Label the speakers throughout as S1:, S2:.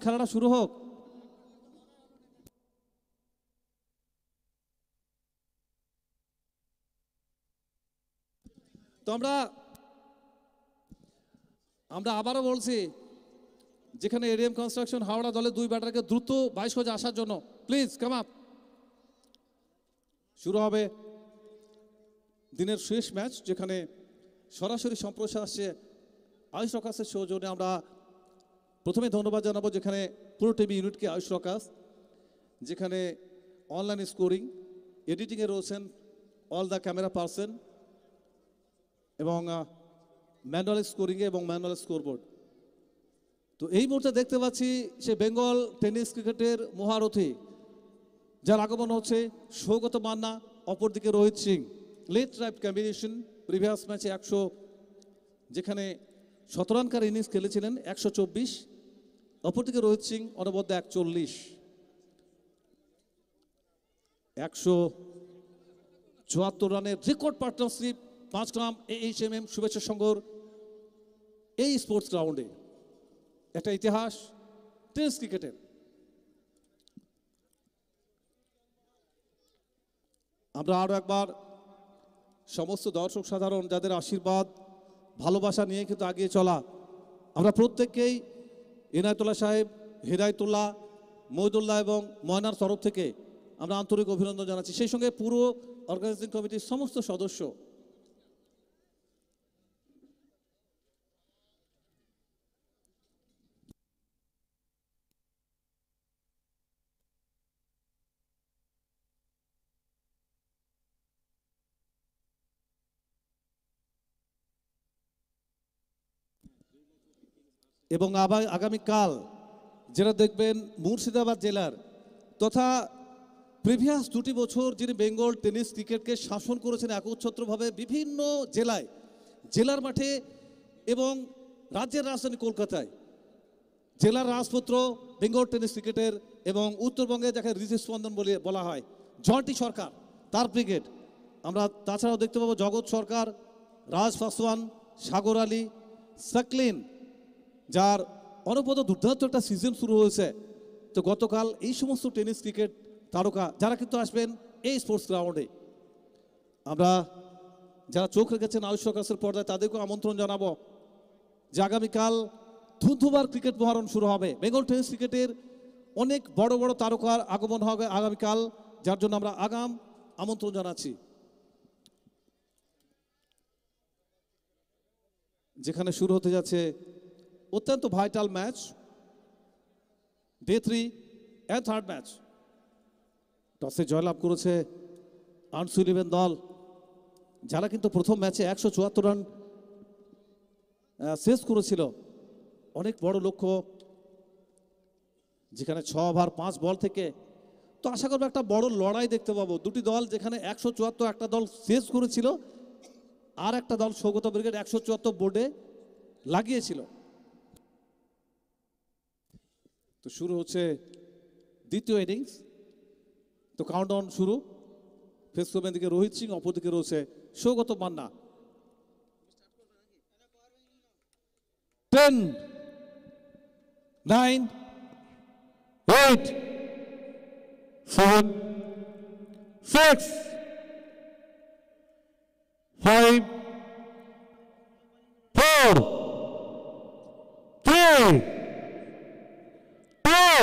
S1: খেলাটা শুরু হোক। তো আমরা আবারও বলছি, যেখানে এডিএম কনস্ট্রাকশন হাওড়া দলের দুই ব্যাটারকে দ্রুত 22 গজে আসার জন্য প্লিজ কাম আপ। শুরু হবে দিনের শেষ ম্যাচ, যেখানে সরাসরি সম্প্রচার আসছে আয়ুষ রকাসের সৌজন্যে। আমরা প্রথমে ধন্যবাদ জানাবো যেখানে পুরো টিভি ইউনিটকে, আয়ুষ রকাস, যেখানে অনলাইন স্কোরিং এডিটিংয়ে রয়েছেন অল দ্য ক্যামেরা পার্সন, এবং ম্যানুয়াল স্কোরিংয়ে এবং ম্যানুয়াল স্কোরবোর্ড। তো এই মুহূর্তে দেখতে পাচ্ছি সে বেঙ্গল টেনিস ক্রিকেটের মহারথী, যার আগমন হচ্ছে সৌগত মান্না, অপরদিকে Rohit Singh. Let right combination, previous ম্যাচে 100, যেখানে 17 রানকার ইনিংস খেলেছিলেন 124, অপরদিকে রোহিত সিং অনবদ্য 140। 174 রানের রেকর্ড পার্টনারশিপ 5 গ্রাম AHMM শুভেচ্ছা সংঘর এই স্পোর্টস গ্রাউন্ডে, একটা ইতিহাস টেনিস ক্রিকেটের। আমরা আরো একবার সমস্ত দর্শক সাধারণ যাদের আশীর্বাদ ভালোবাসা নিয়ে কিন্তু আগিয়ে চলা, আমরা প্রত্যেককেই ইনায়তুল্লাহ সাহেব, হিদায়তুল্লাহ, মহিদুল্লাহ এবং ময়নার তরফ থেকে আমরা আন্তরিক অভিনন্দন জানাচ্ছি, সেই সঙ্গে পুরো অর্গানাইজিং কমিটির সমস্ত সদস্য। এবং আগামীকাল যেটা দেখবেন মুর্শিদাবাদ জেলার তথা প্রিভিয়াস 2টি বছর যিনি বেঙ্গল টেনিস ক্রিকেটকে শাসন করেছেন একচ্ছত্রভাবে বিভিন্ন জেলায়, জেলার মাঠে এবং রাজ্যের রাজধানী কলকাতায়, জেলার রাজপুত্র বেঙ্গল টেনিস ক্রিকেটের, এবং উত্তরবঙ্গে যাকে রিজি স্পন্দন বলা হয়, জয়ন্তী সরকার, তার ব্রিগেড। আমরা তাছাড়াও দেখতে পাবো জগৎ সরকার, রাজ পাসওয়ান, সাগর আলী, সাকলিন, যার অনবদ্য দুর্দান্ত একটা সিজন শুরু হয়েছে। তো গতকাল এই সমস্ত টেনিস ক্রিকেট তারকা যারা কিন্তু আসবেন এই স্পোর্টস গ্রাউন্ডে, আমরা যারা চোখ রেখেছেন আয়ুষ রকাসের পর্দায় তাদেরকেও আমন্ত্রণ জানাবো যে আগামীকাল ধুন্ধুমার ক্রিকেট মহারণ শুরু হবে। বেঙ্গল টেনিস ক্রিকেটের অনেক বড় বড় তারকার আগমন হবে আগামীকাল, যার জন্য আমরা আগাম আমন্ত্রণ জানাচ্ছি। যেখানে শুরু হতে যাচ্ছে অত্যন্ত vital match, day 3 and third match. টসে জয়লাভ করেছে আনসুইলিভেন দল, যারা কিন্তু প্রথম ম্যাচে 174 রান শেষ করেছিল। অনেক বড় লক্ষ্য, যেখানে 6 ওভার 5 বল থেকে। তো আশা করবো একটা বড় লড়াই দেখতে পাবো। দুটি দল যেখানে 174, একটা দল শেষ করেছিল, আর একটা দল সৌগত ব্রিগেড 174 বোর্ডে লাগিয়েছিল। তো শুরু হচ্ছে দ্বিতীয় ইনিংস। তো কাউন্টডাউন শুরু। ফেস করবেন দিকে রোহিত সিং, অপরদিকে রয়েছে Saugata Manna. 10, 9, 8, 7, 6, 5, 4, 3, 2,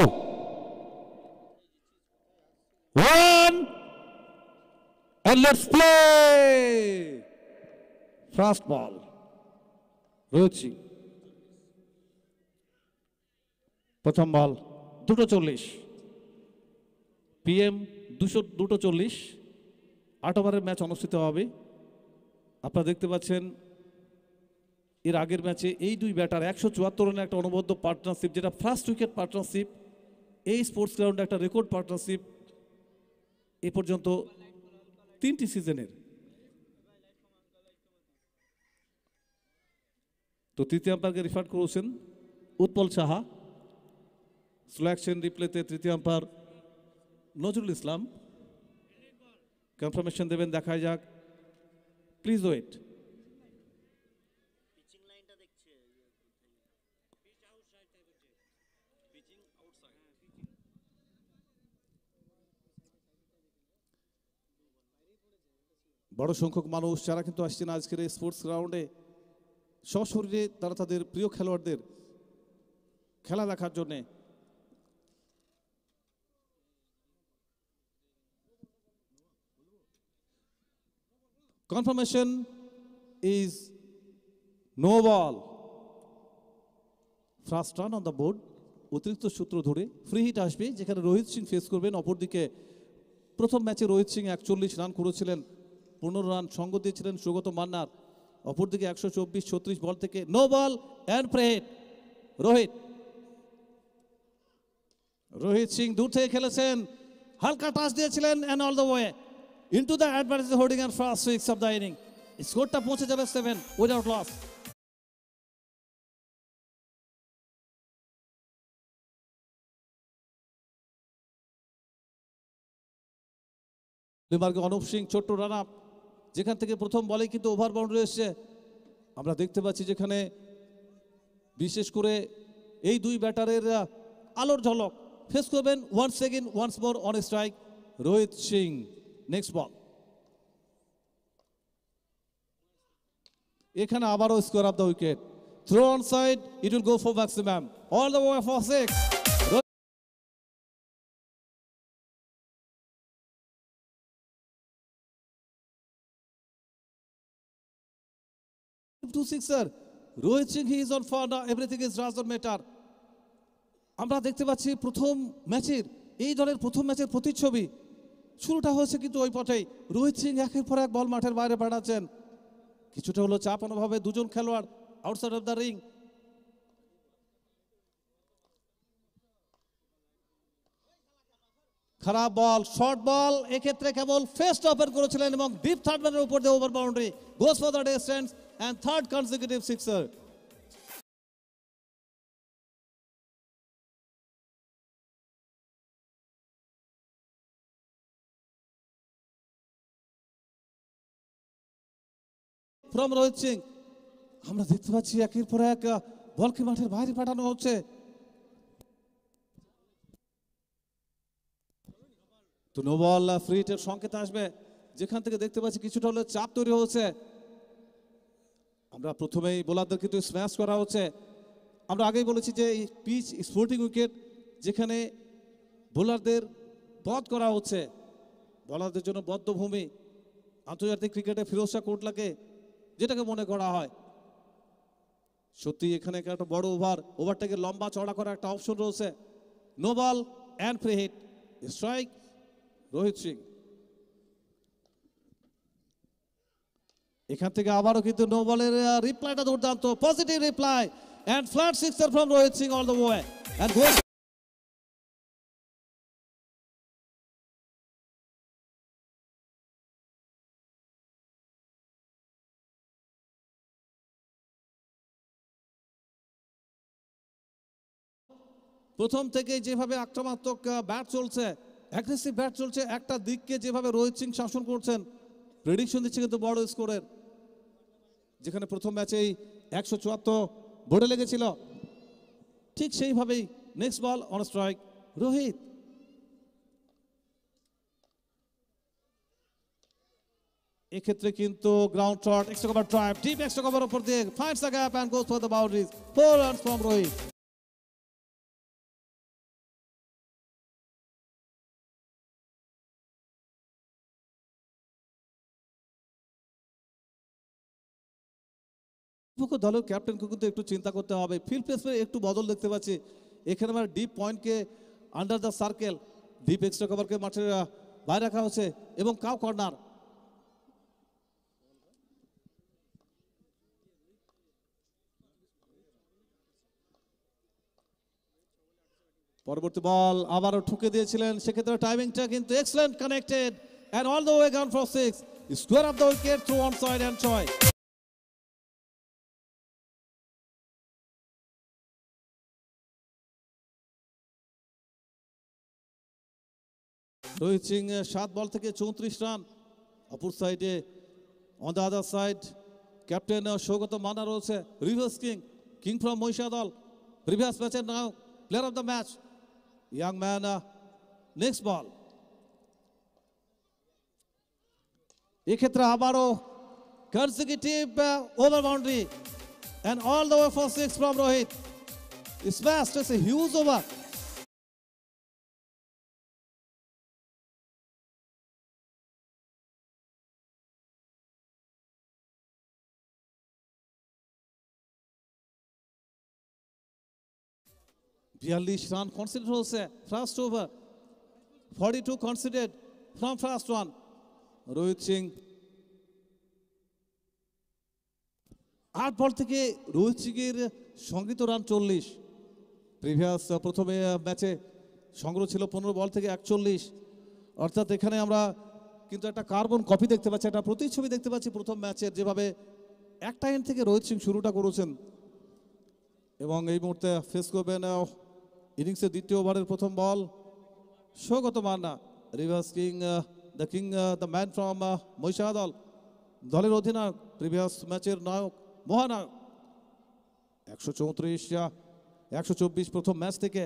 S1: 1, and let's play. Fast ball. Rohit Singh, প্রথম বল 240, PM 240, 8 ওভারের ম্যাচ অনুষ্ঠিত হবে। আপনারা দেখতে পাচ্ছেন এর আগের ম্যাচে এই দুই ব্যাটার 174 রানের একটা অনবদ্য পার্টনারশিপ, যেটা ফার্স্ট উইকেট পার্টনারশিপ এই স্পোর্টস গ্রাউন্ডে, একটা রেকর্ড পার্টনারশিপ এ পর্যন্ত 3টি সিজনের। তো তৃতীয় আম্পায়ারকে রিফার করেছেন উৎপল সাহা। স্লো অ্যাকশন রিপ্লেতে তৃতীয় আম্পায়ার নজরুল ইসলাম কনফার্মেশন দেবেন। দেখা যাক, প্লিজ ওয়েট। বড় সংখ্যক মানুষ যারা কিন্তু আসছেন আজকের এই স্পোর্টস গ্রাউন্ডে সশরীরে তারা তাদের প্রিয় খেলোয়াড়দের খেলা দেখার জন্যে। Confirmation is no ball. First run on the board. অতিরিক্ত সূত্র ধরে ফ্রি হিট আসবে, যেখানে রোহিত সিং ফেস করবেন। অপরদিকে প্রথম ম্যাচে রোহিত সিং 41 রান করেছিলেন, 15 রান সঙ্গ দিয়েছিলেন সৌগত মান্নার। অপরদিকে 124-36 বল থেকে no ball and free hit. Rohit Singh দূর থেকে খেলেছেন, হালকা টাচ দিয়েছিলেন and all the way into the advantage holding and first six of the inning. স্কোরটা পৌঁছে যাবে 7 without loss. অনুপ সিং ছোট্ট রান আপ, যেখান থেকে প্রথম বলে কিন্তু ওভার বাউন্ডারি এসছে। আমরা দেখতে পাচ্ছি যেখানে বিশেষ করে এই দুই ব্যাটারের আলোর ঝলক। ফেস করবেন once again once more on strike Rohit Singh. Next ball, এখানে আবারও square off the wicket. Through on side, it will go for maximum all the way for 6. 2-6er. Rohit Singh he is on for now, everything is does not matter. আমরা দেখতে পাচ্ছি প্রথম ম্যাচের এই দলের প্রথম ম্যাচের প্রতিচ্ছবি। শুরুটা হয়েছে কিন্তু ওই পথেই। রোহিত সিং একের পর এক বল মাঠের বাইরে পাঠাচ্ছেন। কিছুটা হলো চাপানোভাবে দুজন খেলোয়াড় আউটসাইড অফ দ্য রিং। খারাপ বল, শর্ট বল, এক্ষেত্রে কেবল ফেস্ট ওপেন করেছিলেন এবং ডিপ থার্ড ম্যানের উপর দিয়ে over boundary goes for the distance and third consecutive sixer. From Rohit Singh, আমরা দেখতে পাচ্ছি একের পর এক বলকে মাঠের বাইরে পাঠানো হচ্ছে। তো নো বল ফ্রি হিটের সংকেত আসবে, যেখান থেকে দেখতে পাচ্ছি কিছুটা হলে চাপ তৈরি হচ্ছে। আমরা প্রথমেই বোলারদের কিন্তু স্ম্যাশ করা হচ্ছে। আমরা আগেই বলেছি যে এই পিচ স্পোর্টিং উইকেট, যেখানে বোলারদের বধ করা হচ্ছে, বোলারদের জন্য বদ্ধভূমি। আন্তর্জাতিক ক্রিকেটে ফিরোজ শাহ কোটলাকে যেটাকে মনে করা হয়, সত্যি এখানে একটা বড় ওভারটাকে লম্বা চড়া করা একটা অপশন রয়েছে। No ball and free hit, strike Rohit Singh. এখান থেকে আবারও কিন্তু নো বলের রিপ্লাইটা দুর্দান্ত, positive reply and flat sixer from Rohit Singh all the way and goes. প্রথম থেকে যেভাবে আক্রমণাত্মক ব্যাট চলছে, অ্যাগ্রেসিভ ব্যাট চলছে, একটা দিককে যেভাবে রোহিত সিং শাসন করছেন, প্রেডিকশন দিচ্ছে কিন্তু বড় স্কোরের। যেখানে প্রথম ম্যাচেই 174 বোর্ডে লেগেছিল, ঠিক সেইভাবেই next ball on strike Rohit. এক্ষেত্রে কিন্তু ground shot, extra cover drive, deep extra cover উপর দিয়ে finds the gap and goes for the boundaries. 4 runs from Rohit. দলের ক্যাপ্টেনকে কিন্তু একটু চিন্তা করতে হবে। ফিল্ড প্লেসমেন্ট একটু বদল দেখতে পাচ্ছি। এখানে আমরা ডিপ পয়েন্টকে under the circle, deep extra কভারকে মাঠের বাইরে রাখা হচ্ছে এবং কাউ কর্নার। পরবর্তী বল আবারও ঠুকে দিয়েছিলেন, সেক্ষেত্রে টাইমিংটা কিন্তু excellent, connected and all the way gone for 6, square off the wicket through on side and ছয়। রোহিত সিং 7 বল থেকে 34 রান। অপর সাইডে on the other side captain Saugata Manna রয়েছে, reverse king from Mahishadal, previous ম্যাচের now player of the match. young man. Next ball. এক্ষেত্রে আবারও consecutive over boundary and all the way for 6 from Rohit. It's fast, it's a huge over. বিয়াল্লিশ run consider হচ্ছে first over 42 considered from first one Rohit Singh 8 বল থেকে রোহিত সিং এর সংগৃহীত run 40 previous প্রথমে ম্যাচে সংগ্রহ ছিল 15 বল থেকে 41 অর্থাৎ এখানে আমরা কিন্তু একটা কার্বন কপি দেখতে পাচ্ছি একটা প্রতিচ্ছবি দেখতে পাচ্ছি প্রথম ম্যাচের যেভাবে একটা এন্ড থেকে রোহিত সিং শুরুটা করেছেন এবং এই মুহূর্তে ফেস করবেন ইনিংসের দ্বিতীয় ওভারের প্রথম ball Saugata Manna reverse king the man from Mahishadal দলের অধিনায়ক প্রিভিয়াস ম্যাচের নায়ক মহানায়ক 134 124 প্রথম ম্যাচ থেকে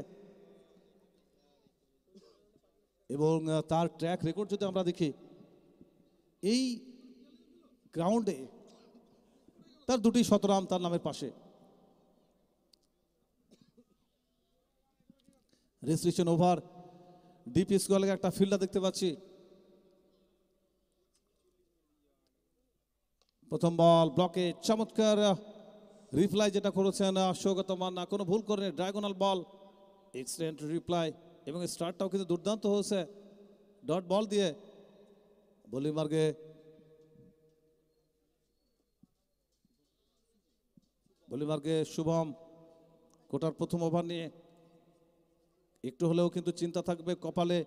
S1: এবং তার ট্র্যাক রেকর্ড যদি আমরা দেখি এই গ্রাউন্ডে তার দুটি শতরান তার নামের পাশে রেজিস্ট্রেশন ওভার ডিপ স্কোয়ারে একটা ফিল্ডার দেখতে পাচ্ছি প্রথম বল ব্লকে চমৎকার রিপ্লাই যেটা করেছেন সৌগত মান্না কোনো ভুল করেনি ডায়াগোনাল বল এক্সিলেন্ট রিপ্লাই এবং স্টার্টটাও কিন্তু দুর্দান্ত হয়েছে ডট বল দিয়ে বলিমার্গে শুভম কোটার প্রথম ওভার নিয়ে একটু হলেও কিন্তু চিন্তা থাকবে কপালে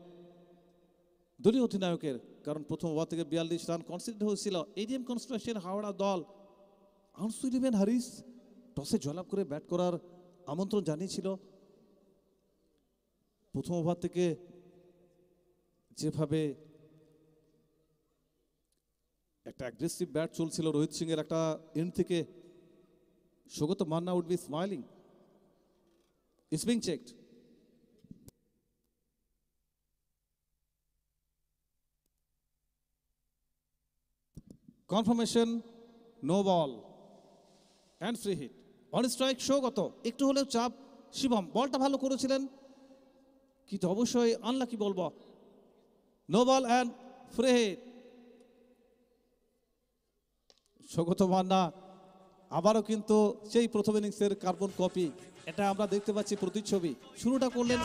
S1: দলীয় অধিনায়কের কারণ প্রথম ওভার থেকে 42 রান কনসিডার হয়েছিল এডিএম কনস্ট্রাকশন হাওড়া দল আনসুলিভেন হারিস টসে জয়লাভ করে ব্যাট করার আমন্ত্রণ জানিয়েছিল প্রথম ওভার থেকে যেভাবে একটা অ্যাগ্রেসিভ ব্যাট চলছিল রোহিত সিং এর একটা এন্ড থেকে Saugata Manna would be smiling it's being checked confirmation no ball and free hit on strike Saugata একটু হলেও চাপ শিবম বলটা ভালো করেছিলেন কিন্তু অবশ্যই আনলাকি বলবো no ball and free hit Saugata Manna আবারও কিন্তু সেই প্রথম ইনিংসের কার্বন কপি এটা আমরা দেখতে পাচ্ছি প্রতিচ্ছবি শুরুটা করলেন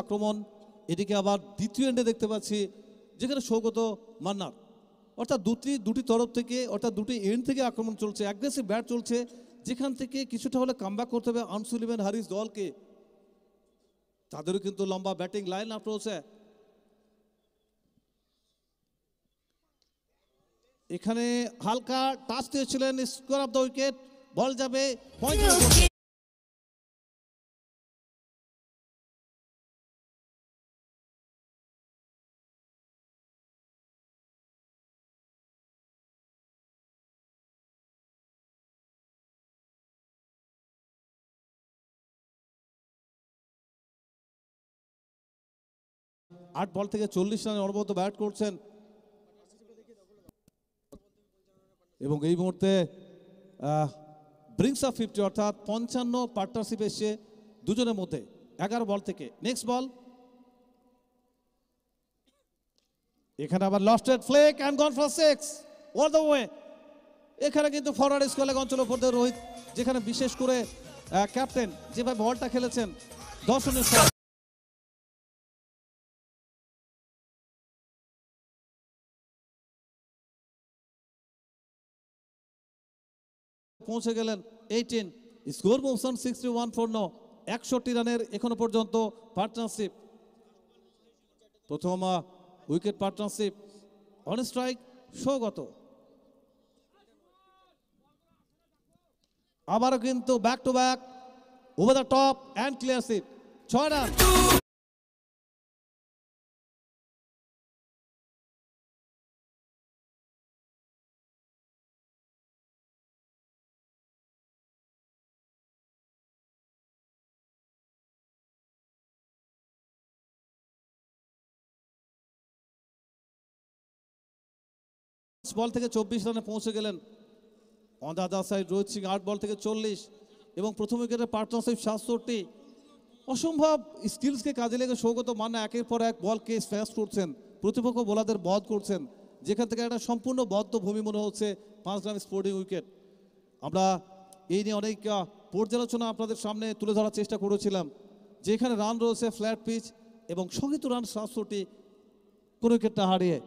S1: আক্রমণ এদিকে আবার দ্বিতীয় এন্ডে দেখতে পাচ্ছি যেখানে সৌগত মান্নার অর্থাৎ দুটি তরফ থেকে অর্থাৎ দুটি এন্ড থেকে আক্রমণ চলছে অ্যাগ্রেসিভ ব্যাট চলছে যেখান থেকে কিছুটা হলে কামব্যাক করতে হবে আনসুলিভেন হারিস দলকে তাদেরও কিন্তু লম্বা ব্যাটিং লাইন আপ রয়েছে এখানে হালকা টাচ দিয়েছিলেন স্কোয়ার অফ দ্য উইকেট বল যাবে পয়েন্ট আট বল থেকে 40 রানে অনবরত ব্যাট করছেন এবং এই মুহূর্তে ব্রিংস আপ 50 অর্থাৎ 55 পার্টনারশিপ এসে দুজনের মধ্যে 11 বল থেকে নেক্সট বল এখানে আবার lofted flick and gone for 6 all the way এখানে কিন্তু ফরওয়ার্ড স্কোয়ার অঞ্চল উপর দিয়ে রোহিত যেখানে বিশেষ করে ক্যাপ্টেন যেভাবে বলটা খেলেছেন দর্শনের পৌঁছে গেলেন 18 স্কোর মোশন 61 ফর নো 61 রানের এখনো পর্যন্ত পার্টনারশিপ প্রথম wicket partnership on strike Saugata আবারও কিন্তু back to back over the top and clear it 6 run বল থেকে 24 রানে পৌঁছে গেলেন। On the other side Rohit Singh 8 বল থেকে 40 এবং প্রথম উইকেটের পার্টনারশিপ 67। অসম্ভব স্কিলসকে কাজে লেগে সৌগত মান্না একের পর এক বলকে স্ম্যাশ করছেন, প্রতিপক্ষ বোলারদের বধ করছেন, যেখান থেকে একটা সম্পূর্ণ বদ্ধ ভূমি মনে হচ্ছে 5 রান স্পোর্টিং উইকেট। আমরা এই নিয়ে অনেক পর্যালোচনা আপনাদের সামনে তুলে ধরার চেষ্টা করেছিলাম, যেখানে রান রয়েছে ফ্ল্যাট পিচ এবং সঙ্গীত রান 67 কোন উইকেটটা হারিয়ে।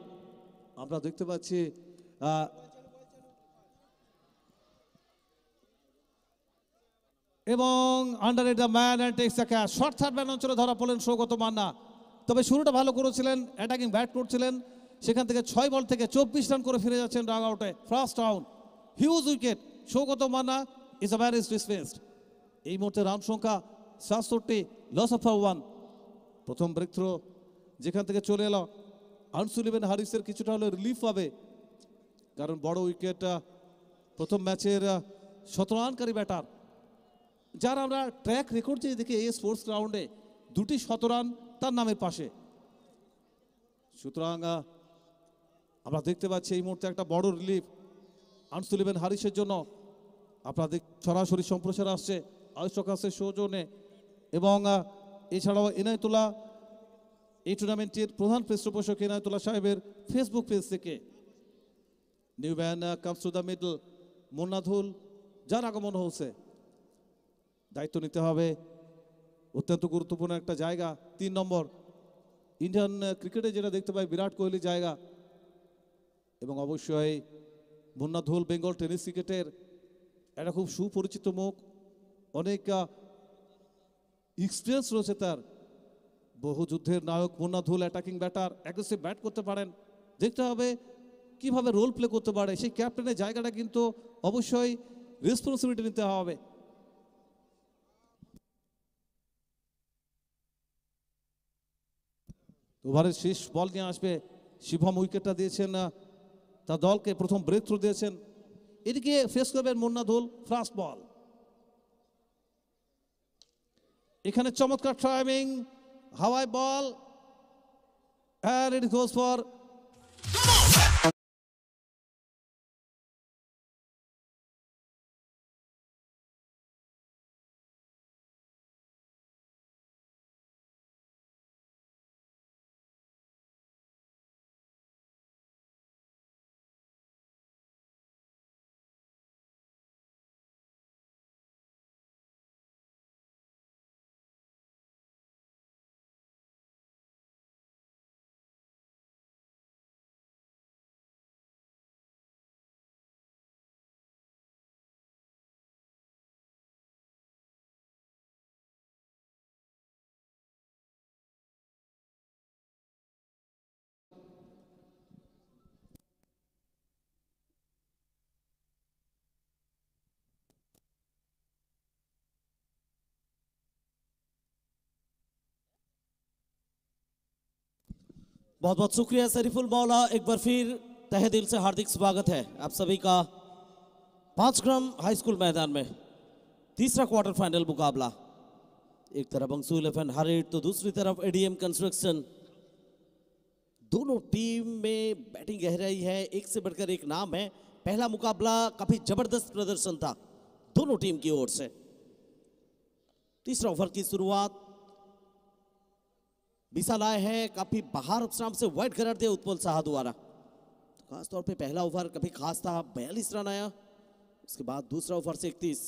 S1: আমরা দেখতে পাচ্ছি এবং under the man and text the catch. Short third man অঞ্চলে ধরা পড়লেন সৌগত মান্না। তবে শুরুটা ভালো করেছিলেন, অ্যাটাকিং ব্যাট করছিলেন, সেখান থেকে 6 বল থেকে 24 রান করে ফিরে যাচ্ছেন রাগ আউটে। First down, huge wicket. Saugata Manna is a very dismissed. এই মুহূর্তে রান সংখ্যা 67, লস অফ 1। প্রথম ব্রেক থ্রো যেখান থেকে চলে এলো, আনসুলিভেন হারিসের কিছুটা হলে রিলিফ পাবে, কারণ বড় উইকেট প্রথম ম্যাচের 17 রানকারী ব্যাটার, যার আমরা ট্র্যাক রেকর্ড যে দেখি এই স্পোর্টস গ্রাউন্ডে 2টি 17 রান তার নামের পাশে। সুতরাং আমরা দেখতে পাচ্ছি এই মুহূর্তে একটা বড় রিলিফ আনসুলিভেন হারিসের জন্য। আপনাদের সরাসরি সম্প্রচার আসছে আইস্টকাসের সৌজন্যে এবং এছাড়াও এনায়েতুল্লাহ এই টুর্নামেন্টের প্রধান পৃষ্ঠপোষক এনায়েতুল্লাহ সাহেবের ফেসবুক পেজ থেকে। New man comes to the middle, মুন্নাধুল যার আগমন হচ্ছে, দায়িত্ব নিতে হবে। অত্যন্ত গুরুত্বপূর্ণ একটা জায়গা 3 নম্বর ইন্ডিয়ান ক্রিকেটে যেটা দেখতে পাই বিরাট কোহলি জায়গা, এবং অবশ্যই মুন্নাধুল বেঙ্গল টেনিস ক্রিকেটের একটা খুব সুপরিচিত মুখ, অনেক এক্সপিরিয়েন্স রয়েছে তার। বহু যুদ্ধের নায়ক মুন্নাধুল, অ্যাটাকিং ব্যাটার, অ্যাগ্রেসিভ ব্যাট করতে পারেন। দেখতে হবে কিভাবে রোল প্লে করতে পারে, সেই ক্যাপ্টেনের জায়গাটা কিন্তু অবশ্যই রেসপন্সিবিলিটি নিতে হবে। ওভারের শেষ বল নিয়ে আসবে শিবম, উইকেটটা দিয়েছেন তার দলকে, প্রথম ব্রেক থ্রু দিয়েছেন। এদিকে ফেস করবেন মুন্নাধুল, ফার্স্ট বল। এখানে চমৎকার timing, Hawaii ball, and it goes for
S2: बहुत बहुत शुक्रिया शरीफुल मौला। एक बार फिर तहे दिल से हार्दिक स्वागत है आप सभी का 5 ग्राम हाई स्कूल मैदान में तीसरा क्वार्टर फाइनल मुकाबला। एक तरफ अंसुल एफएन हरिट तो दूसरी तरफ एडीएम कंस्ट्रक्शन। दोनों टीम में बैटिंग गहराई है, एक से बढ़कर एक नाम है। पहला मुकाबला काफी जबरदस्त प्रदर्शन था दोनों टीम की ओर से। तीसरा ओवर की शुरुआत विशाल आए हैं काफी बाहर उपस्ट्राम से वाइड करार दिया उत्पल साहा द्वारा। तो खासतौर पे पहला ओवर काफी खास था, 42 रन आया। उसके बाद दूसरा ओवर से 31।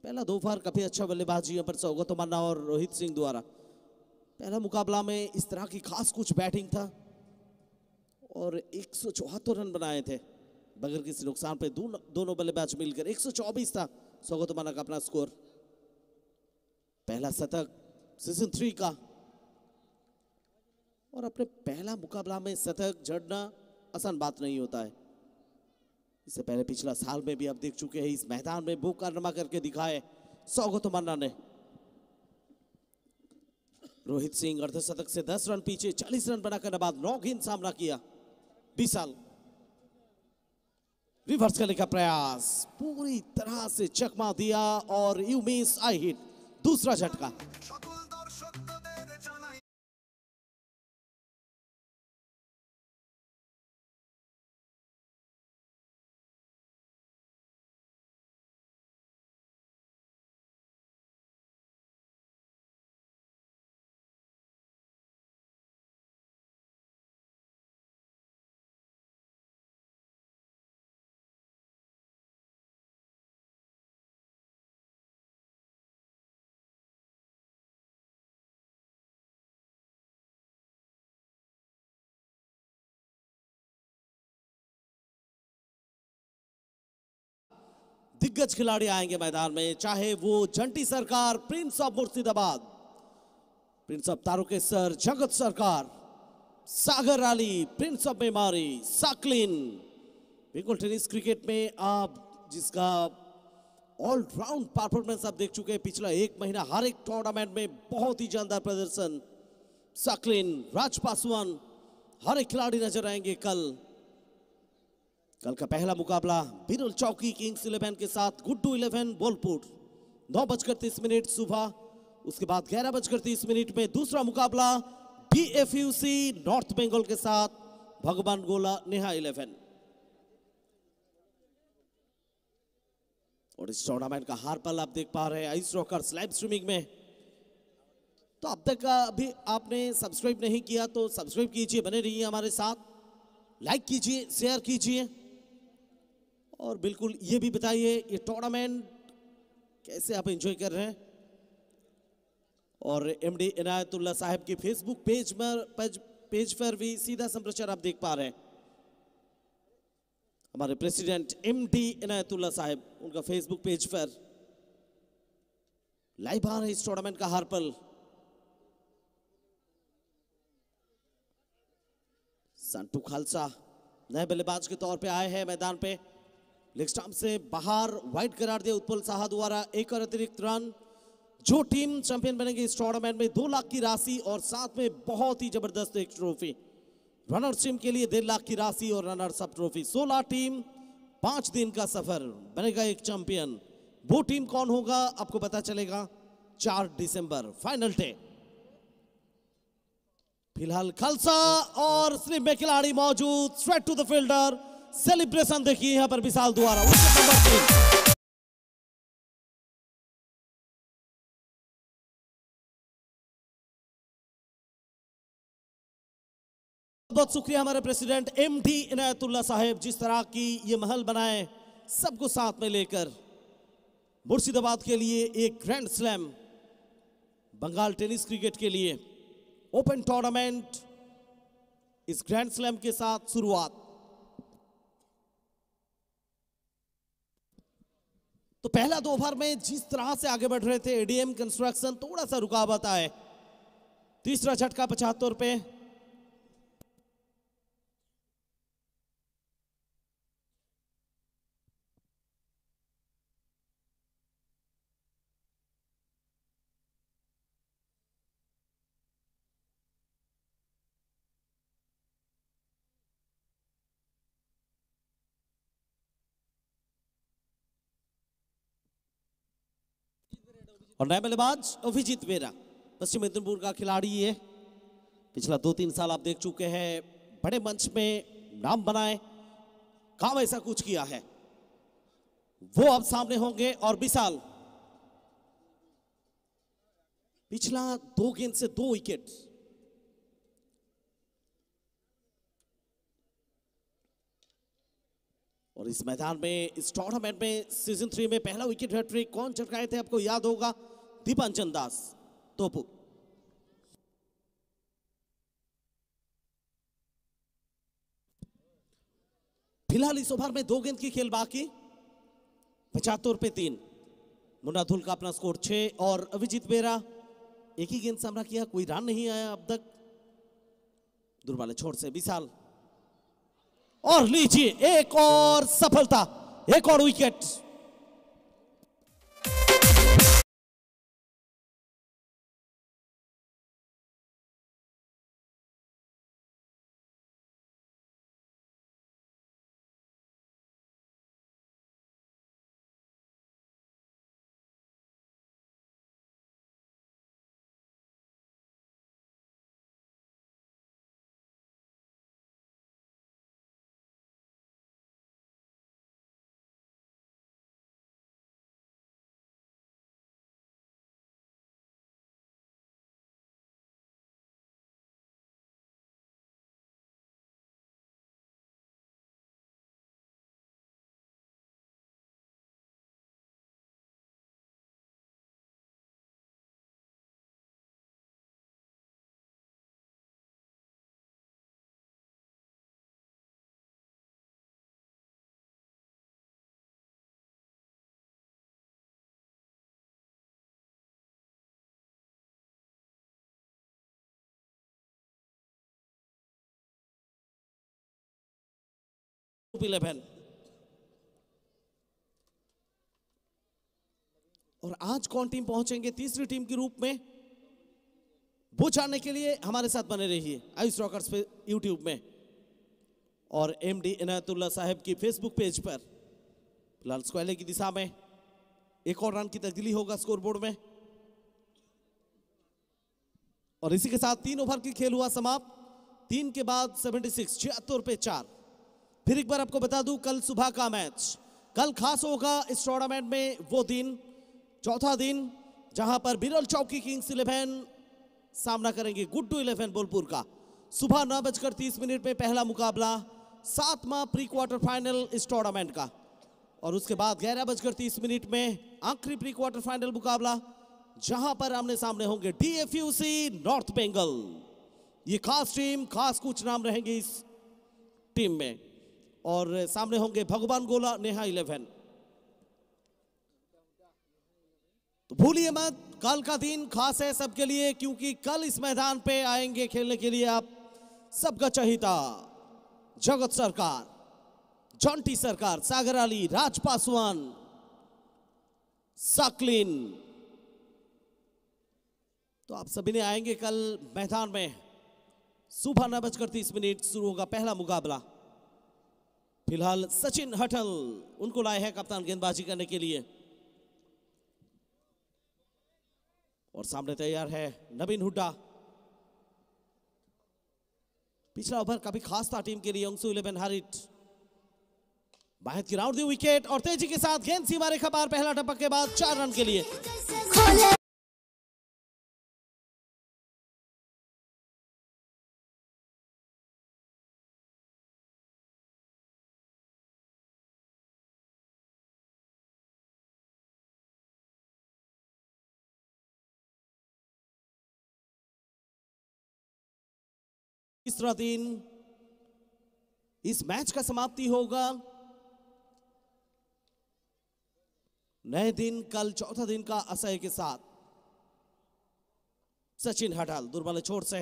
S2: पहला 2 ओवर काफी अच्छा बल्लेबाजी यहाँ पर सौगत मान्ना और रोहित सिंह द्वारा। पहला मुकाबला में इस तरह की खास कुछ बैटिंग था और 174 रन बनाए थे बगैर किसी नुकसान पे। दोनों बल्लेबाज मिलकर 124 था सौगत मान्ना का अपना स्कोर। पहला शतक सीजन 3 का, और अपने पहला मुकाबला में शतक जड़ना आसान बात नहीं होता है। इससे पहले पिछला साल में भी आप देख चुके हैं इस मैदान में वो कारनामा करके दिखाए सौगत मान्ना ने। रोहित सिंह अर्धशतक से 10 रन पीछे 40 रन बनाकर बाद नॉक इन सामना किया। विशाल रिवर्स करने का प्रयास, पूरी तरह से चकमा दिया और यू मिस आई हिट, दूसरा झटका। दिग्गज खिलाड़ी आएंगे मैदान में, चाहे वो Jonty Sarkar prince of Murshidabad, prince of Tarakeswar Jagat Sarkar, Sagar Ali prince of Memari, Saqlain. Bengal tennis cricket में आप जिसका ऑलराउंड परफॉर्मेंस आप देख चुके हैं पिछला एक महीना, हर एक टूर्नामेंट में बहुत ही जानदार प्रदर्शन। साकलिन, राज पासवान, हर एक खिलाड़ी नजर आएंगे कल। कल का पहला मुकाबला बिरुल चौकी किंग्स 11 के साथ गुड्डू 11 बोलपुर, 9:30 सुबह। उसके बाद 11:30 में दूसरा मुकाबला BFUC नॉर्थ बंगाल के साथ भगवान गोला नेहा 11। और इस टूर्नामेंट का हार पल आप देख पा रहे हैं आइस रॉकर्स लाइव स्ट्रीमिंग में। तो अब तक अभी आपने सब्सक्राइब नहीं किया तो सब्सक्राइब कीजिए, बने रहिए हमारे साथ, लाइक कीजिए, शेयर कीजिए और बिल्कुल ये भी बताइए ये टूर्नामेंट कैसे आप एंजॉय कर रहे हैं। और MD इनायतुल्लाह साहब की फेसबुक पेज पर भी सीधा संप्रचार आप देख पा रहे हैं। हमारे प्रेसिडेंट MD इनायतुल्लाह साहब, उनका फेसबुक पेज पर लाइव आ रहे इस टूर्नामेंट का हार पल। संटू खालसा नए बल्लेबाज के तौर पे आए हैं मैदान पे। लेग स्टंप से बाहर वाइड करार दिया उत्पल साहा द्वारा, एक और अतिरिक्त रन। जो टीम चैंपियन बनेगी इस टूर्नामेंट में 2 लाख की राशि और साथ में बहुत ही जबरदस्त एक ट्रॉफी। रनर्स टीम के लिए 1.5 लाख की राशि और रनर्स अप ट्रॉफी। 16 टीम, 5 दिन का सफर, बनेगा एक चैंपियन। वो टीम कौन होगा आपको पता चलेगा 4 दिसंबर, फाइनल डे। फिलहाल खालसा और स्लिप में खिलाड़ी मौजूद, straight to the fielder. Celebration देखिए यहां पर विशाल द्वारा, विकेट नंबर 3। बहुत शुक्रिया हमारे प्रेसिडेंट MD इनायतुल्लाह साहब, जिस तरह की ये महल बनाए सबको साथ में लेकर मुर्शिदाबाद के लिए एक grand slam, Bengal tennis cricket के लिए ओपन टूर्नामेंट, इस ग्रैंड स्लैम के साथ शुरुआत। तो पहला 2 ओवर में जिस तरह से आगे बढ़ रहे थे ADM कंस्ट्रक्शन, थोड़ा सा रुकावट आए। तीसरा झटका 75 पे। और नया बल्लेबाज अभिजीत बेरा, पश्चिम मेदिनीपुर का खिलाड़ी है। पिछला 2-3 साल आप देख चुके हैं, बड़े मंच में नाम बनाए, काम ऐसा कुछ किया है, वो अब सामने होंगे। और विशाल पिछला 2 गेंद से 2 विकेट। और इस मैदान में, इस टूर्नामेंट में सीजन 3 में पहला विकेट हैट्रिक कौन चटकाए थे आपको याद होगा, दीपांचन दास तोपू। फिलहाल इस ओवर में 2 गेंद की खेल बाकी, 75 पे 3। मुन्ना धुल का अपना स्कोर 6 और अभिजीत बेरा एक ही गेंद सामना किया, कोई रन नहीं आया अब तक। दूर वाले छोर से विशाल, और लीजिए एक और सफलता, एक और विकेट। 11। और आज कौन टीम पहुंचेंगे तीसरी टीम के रूप में, वो जानने के लिए हमारे साथ बने रहिए आयुष रॉकर्स पे यूट्यूब में और एमडी इनायतुल्लाह साहब की फेसबुक पेज पर। फिलहाल स्क्वाले की दिशा में एक और रन की तब्दीली होगा स्कोरबोर्ड में और इसी के साथ 3 ओवर की खेल हुआ समाप्त। 3 के बाद 76 76 पे 4। फिर एक बार आपको बता दूं कल सुबह का मैच, कल खास होगा इस टूर्नामेंट में वो दिन, चौथा दिन जहां पर बिरल चौकी किंग्स 11 सामना करेंगे गुड्डू 11 बोलपुर का। सुबह 9:30 पे पहला मुकाबला, 7वां प्री क्वार्टर फाइनल इस टूर्नामेंट का और उसके बाद 11:30 में आखिरी प्री क्वार्टर फाइनल मुकाबला जहां पर आमने सामने होंगे डीएफयूसी नॉर्थ बंगाल। ये खास टीम, खास कुछ नाम रहेंगे इस टीम में और सामने होंगे भगवान गोला नेहा 11। तो भूलिए मत कल का दिन खास है सबके लिए, क्योंकि कल इस मैदान पे आएंगे खेलने के लिए आप सबका चहीता जगत सरकार, जॉन्टी सरकार, सागर अली, राज पासवान, साकलिन। तो आप सभी ने आएंगे कल मैदान में। सुबह 9:30 शुरू होगा पहला मुकाबला। फिलहाल सचिन हटल उनको लाए हैं कप्तान गेंदबाजी करने के लिए और सामने तैयार है नवीन हुड्डा। पिछला ओवर काफी खास था टीम के लिए। अंशु 11 हारिट बाहर की राउंड दी विकेट और तेजी के साथ गेंद सीमा रेखा पार, पहला टपक के बाद 4 रन के लिए। तीसरा दिन इस मैच का समाप्ति होगा। नए दिन कल चौथा दिन का असह के साथ। सचिन हटाल दुर्बल छोर से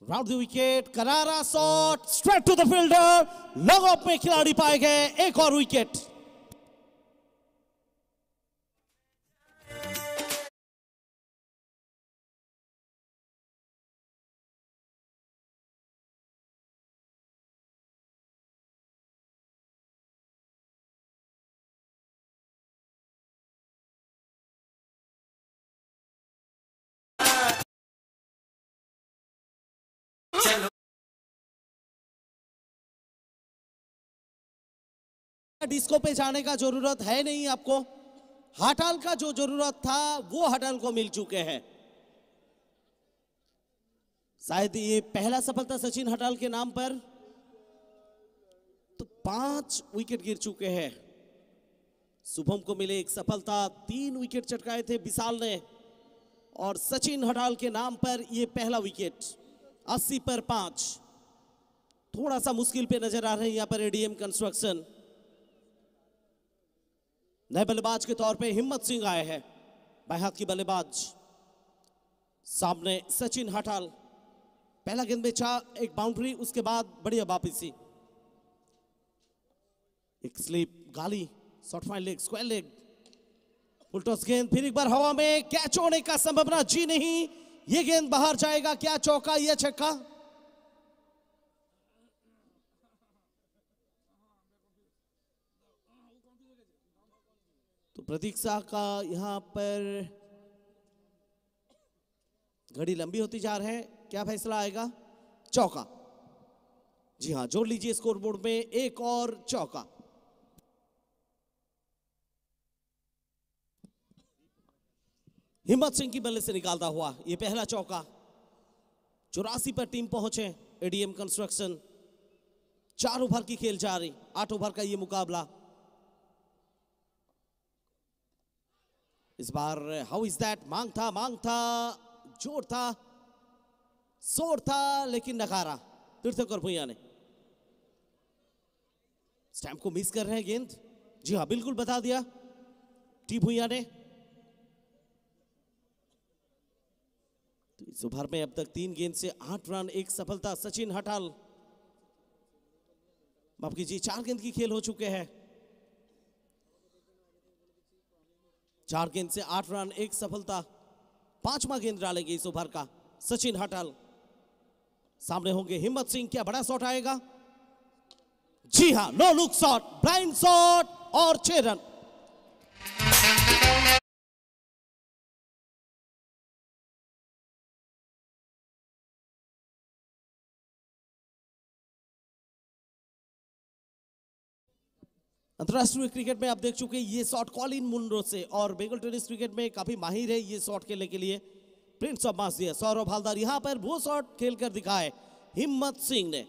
S2: राउंड द विकेट, करारा shot straight to the fielder, long off में खिलाड़ी पाए गए। एक और विकेट। डिस्को पे जाने का जरूरत है नहीं आपको, हटाल का जो जरूरत था वो हटाल को मिल चुके हैं। शायद ये पहला सफलता सचिन हटाल के नाम पर। तो 5 विकेट गिर चुके हैं। शुभम को मिले एक सफलता, 3 विकेट चटकाए थे विशाल ने और सचिन हटाल के नाम पर ये पहला विकेट। 80 पर 5। थोड़ा सा मुश्किल पे नजर आ रहे हैं यहाँ पर एडीएम कंस्ट्रक्शन। नए बल्लेबाज के तौर पे हिम्मत सिंह आए हैं, बाएं हाथ की बल्लेबाज। सामने सचिन हटाल, पहला गेंद में एक बाउंड्री, उसके बाद बढ़िया वापसी, एक स्लिप, गाली, short fine leg, square leg, full toss गेंद, फिर एक बार हवा में, कैच होने का संभावना जी नहीं, ये गेंद बाहर जाएगा। क्या चौका या छक्का? तो प्रतीक्षा का यहां पर घड़ी लंबी होती जा रही है, क्या फैसला आएगा? चौका। जी हां, जोड़ लीजिए स्कोर बोर्ड में, एक और चौका। हिम्मत सिंह की बल्ले से निकालता हुआ ये पहला चौका। 84 पर टीम पहुंचे एडीएम कंस्ट्रक्शन। 4 ओवर की खेल जारी, 8 ओवर का ये मुकाबला। इस बार हाउ इज दैट, मांग था, जोर था, शोर था, लेकिन नकारा तीर्थंकर भुइया ने। स्टैम्प को मिस कर रहे हैं गेंद। जी हां, बिल्कुल बता दिया टी भुइया ने। तो इस ओवर में अब तक 3 गेंद से 8 रन, 1 सफलता। सचिन हटाल माफ कीजिए 4 गेंद की खेल हो चुके हैं। 4 गेंद से 8 रन, 1 सफलता। 5वां गेंद डालेंगे इस ओवर का सचिन हटल। सामने होंगे हिम्मत सिंह। क्या बड़ा शॉट आएगा? जी हां, no look shot, blind shot और 6 रन। अंतरराष्ट्रीय क्रिकेट में आप देख चुके ये शॉट कॉलिन मुनरो से, और बेंगल टेनिस क्रिकेट में काफी माहिर है ये शॉट खेलने के लिए प्रिंस ऑफ मासिया सौरभ हलदार। यहां पर वो शॉट खेलकर दिखाए हिम्मत सिंह ने।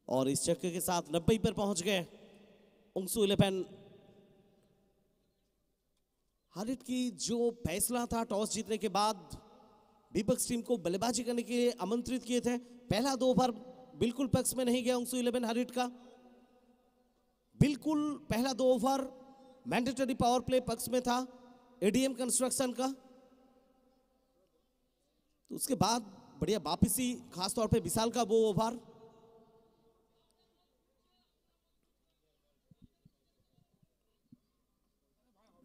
S2: और इस चक्के के साथ 90 पर पहुंच गए उंगसू 11। हारिट की जो फैसला था टॉस जीतने के बाद विपक्ष टीम को बल्लेबाजी करने के लिए आमंत्रित किए थे। पहला 2 ओवर बिल्कुल पक्ष में नहीं गया उंगसू 11 हारिट का। बिल्कुल पहला 2 ओवर मैंडेटरी पावर प्ले पक्ष में था एडीएम कंस्ट्रक्शन का। तो उसके बाद बढ़िया वापसी, खासतौर पे विशाल का वो ओवर।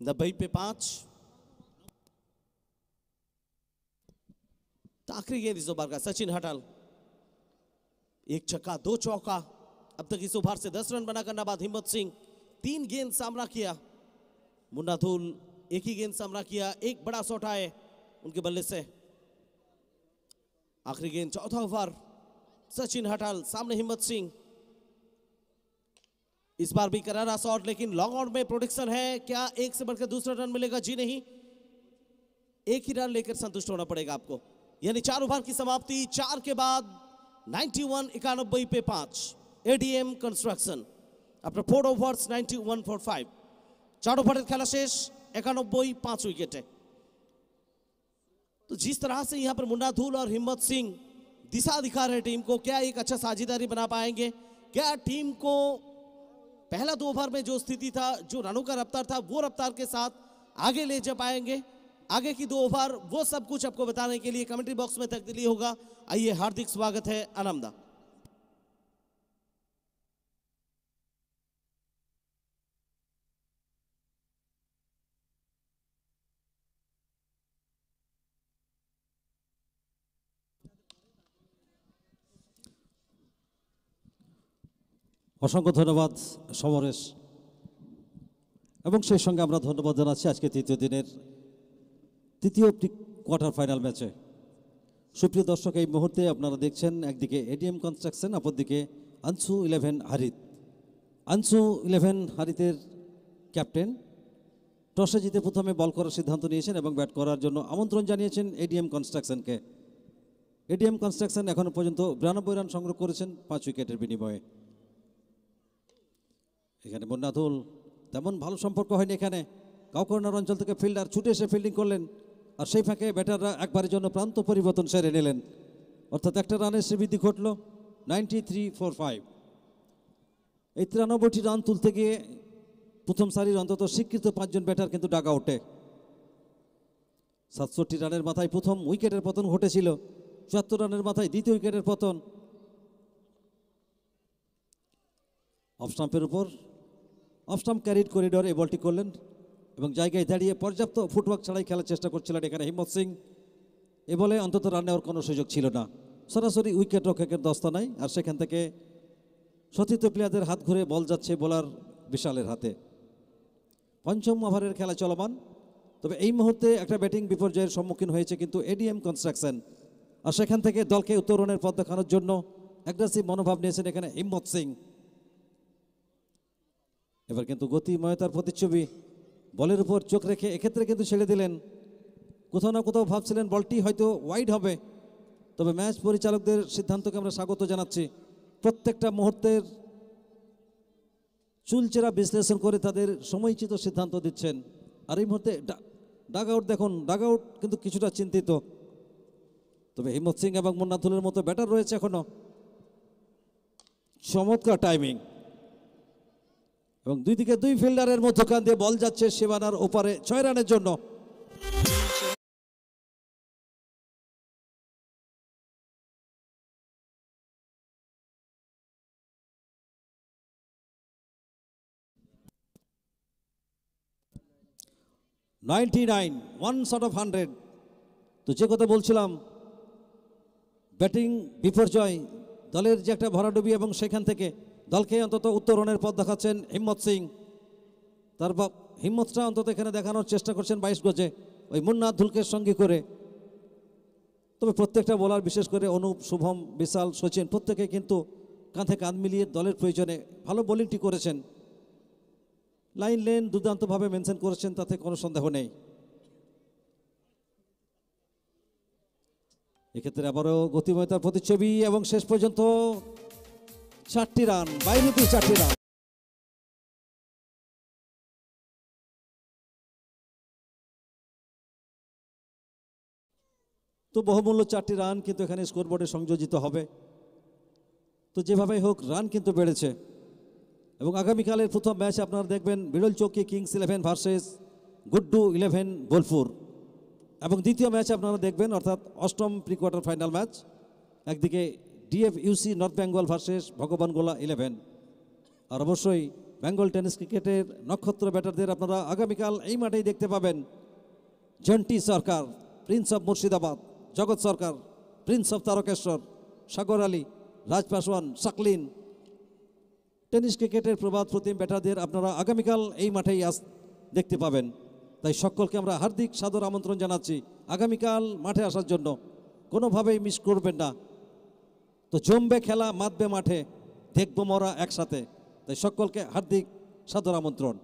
S2: नब्बे पे 5। आखिरी गेंद इस ओवर का सचिन हटल। 1 छक्का 2 चौका। अब तक इस ओवर से 10 रन बना करना बाद हिम्मत सिंह 3 गेंद सामना किया। मुन्ना धूल 1 ही गेंद सामना किया। 1 बड़ा शॉट आए उनके बल्ले से। आखिरी गेंद चौथा ओवर सचिन हटल, सामने हिम्मत सिंह। इस बार भी करारा शॉट, लेकिन लॉन्ग आउट में प्रोटेक्शन है। क्या एक से बढ़कर दूसरा रन मिलेगा? जी नहीं, एक ही रन लेकर संतुष्ट होना पड़ेगा आपको। यानी 4 ओवर की समाप्ति। 4 के बाद 91 पे 5 ADM construction after 4 overs 91 for 5। 4 over खेला शेष 91 5 विकेट है। तो जिस तरह से यहां पर मुन्ना धूल और हिम्मत सिंह दिशा दिखा रहे टीम को, क्या एक अच्छा साझेदारी बना पाएंगे? क्या टीम को पहला 2 ओवर में जो स्थिति था, जो रनों का रफ्तार था, वो रफ्तार के साथ आगे ले जा पाएंगे? आगे की 2 ओवर, वो सब कुछ आपको बताने के लिए कमेंट्री बॉक्स में तब्दीली होगा। आइए, हार्दिक स्वागत है आनंदा।
S3: অসংখ্য ধন্যবাদ সমরেশ, এবং সেই সঙ্গে আমরা ধন্যবাদ জানাচ্ছি আজকে তৃতীয় দিনের তৃতীয় কোয়ার্টার ফাইনাল ম্যাচে। সুপ্রিয় দর্শক, এই মুহূর্তে আপনারা দেখছেন একদিকে এডিএম কনস্ট্রাকশন, অপরদিকে আনসু 11 হারিত। আনসু 11 হারিতের ক্যাপ্টেন টসে জিতে প্রথমে বল করার সিদ্ধান্ত নিয়েছেন এবং ব্যাট করার জন্য আমন্ত্রণ জানিয়েছেন এডিএম কনস্ট্রাকশনকে। এডিএম কনস্ট্রাকশন এখনো পর্যন্ত 92 রান সংগ্রহ করেছেন 5 উইকেটের বিনিময়ে। এখানে মুন্না ধুল, তেমন ভালো সম্পর্ক হয়নি এখানে। কাউকর্নার অঞ্চল থেকে ফিল্ডার ছুটে এসে ফিল্ডিং করলেন, আর সেই ফাঁকে ব্যাটাররা একবারের জন্য প্রান্ত পরিবর্তন সেরে নিলেন, অর্থাৎ একটা রানের শ্রীবৃদ্ধি ঘটল 93 for 5। এই 93টি রান তুলতে গিয়ে প্রথম সারির অন্তত স্বীকৃত 5 জন ব্যাটার কিন্তু ডাগ আউটে। 67 রানের মাথায় প্রথম উইকেটের পতন ঘটেছিল, 74 রানের মাথায় দ্বিতীয় উইকেটের পতন। অফ স্টাম্পের উপর অফ স্টাম্প ক্যারিড করিডর এই বলটি করলেন এবং জায়গায় দাঁড়িয়ে পর্যাপ্ত ফুটওয়ার্ক ছাড়াই খেলার চেষ্টা করছিলেন এখানে হিম্মত সিং। এ বলে অন্তত রান নেওয়ার কোনো সুযোগ ছিল না, সরাসরি উইকেট রক্ষকের দস্তানায়। আর সেখান থেকে সতীর্থ প্লেয়ারদের হাত ঘুরে বল যাচ্ছে বোলার বিশালের হাতে। পঞ্চম ওভারের খেলা চলমান, তবে এই মুহূর্তে একটা ব্যাটিং বিপর্যয়ের সম্মুখীন হয়েছে কিন্তু এডিএম কনস্ট্রাকশন। আর সেখান থেকে দলকে উত্তরণের পথ দেখানোর জন্য অ্যাগ্রেসিভ মনোভাব নিয়েছেন এখানে হিম্মত সিং। এবার কিন্তু গতিময়তার প্রতিচ্ছবি, বলের উপর চোখ রেখে এক্ষেত্রে কিন্তু ছেড়ে দিলেন। কোথাও না কোথাও ভাবছিলেন বলটি হয়তো ওয়াইড হবে, তবে ম্যাচ পরিচালকদের সিদ্ধান্তকে আমরা স্বাগত জানাচ্ছি। প্রত্যেকটা মুহূর্তের চুলচেরা বিশ্লেষণ করে তাদের সময়োচিত সিদ্ধান্ত দিচ্ছেন। আর এই মুহূর্তে ডাগ আউট দেখুন, ডাগ আউট কিন্তু কিছুটা চিন্তিত, তবে হিম্মত সিং এবং মুন্না ধুলের মতো ব্যাটার রয়েছে এখনো। চমৎকার টাইমিং, এবং দুই দিকে 2 ফিল্ডারের মধ্যখান দিয়ে বল যাচ্ছে সীমানার ওপারে 6 রানের জন্য। 99, 1/100। তো যে কথা বলছিলাম, ব্যাটিং বিপর্যয়, দলের যে একটা ভরাডুবি, এবং সেখান থেকে দলকে অন্তত উত্তরণের পথ দেখাচ্ছেন হিম্মত সিং। তারপর হিম্মতটা অন্তত এখানে দেখানোর চেষ্টা করছেন 22 গজে ওই মুন্না ধুলকে সঙ্গী করে। তবে প্রত্যেকটা বোলার, বিশেষ করে অনুপ, শুভম, বিশাল, সচিন, প্রত্যেকে কিন্তু কাঁধে কাঁধ মিলিয়ে দলের প্রয়োজনে ভালো বোলিংটি করেছেন। লাইন লেন দুর্দান্তভাবে মেনশন করেছেন, তাতে কোনো সন্দেহ নেই। এক্ষেত্রে আবারও গতিময়তার প্রতিচ্ছবি, এবং শেষ পর্যন্ত 4টি রান, বাইরেতেই 4টি রান। তো বহুমূল্য 4টি রান কিন্তু এখানে স্কোরবোর্ডে সংযোজিত হবে। তো যেভাবেই হোক রান কিন্তু বেড়েছে। এবং আগামীকালের প্রথম ম্যাচ আপনারা দেখবেন বিরল চৌকি কিংস 11 ভার্সেস গুড্ডু 11 বোলপুর। এবং দ্বিতীয় ম্যাচ আপনারা দেখবেন, অর্থাৎ অষ্টম প্রি কোয়ার্টার ফাইনাল ম্যাচ, একদিকে ডিএফইউসি নর্থ বেঙ্গল ভার্সেস ভগবান গোলা 11। আর অবশ্যই বেঙ্গল টেনিস ক্রিকেটের নক্ষত্র ব্যাটারদের আপনারা আগামীকাল এই মাঠেই দেখতে পাবেন। Jonty Sarkar, prince of Murshidabad; Jagat Sarkar, prince of Tarakeswar; Sagar Ali, Raj Paswan, Saqlain. Tennis ক্রিকেটের প্রবাদ প্রতিম ব্যাটারদের আপনারা আগামীকাল এই মাঠেই দেখতে পাবেন। তাই সকলকে আমরা হার্দিক সাদর আমন্ত্রণ জানাচ্ছি আগামীকাল মাঠে আসার জন্য। কোনোভাবেই মিস করবেন না। তো জমবে খেলা, মাতবে মাঠে, দেখব মরা একসাথে। তাই সকলকে হার্দিক সাদর আমন্ত্রণ।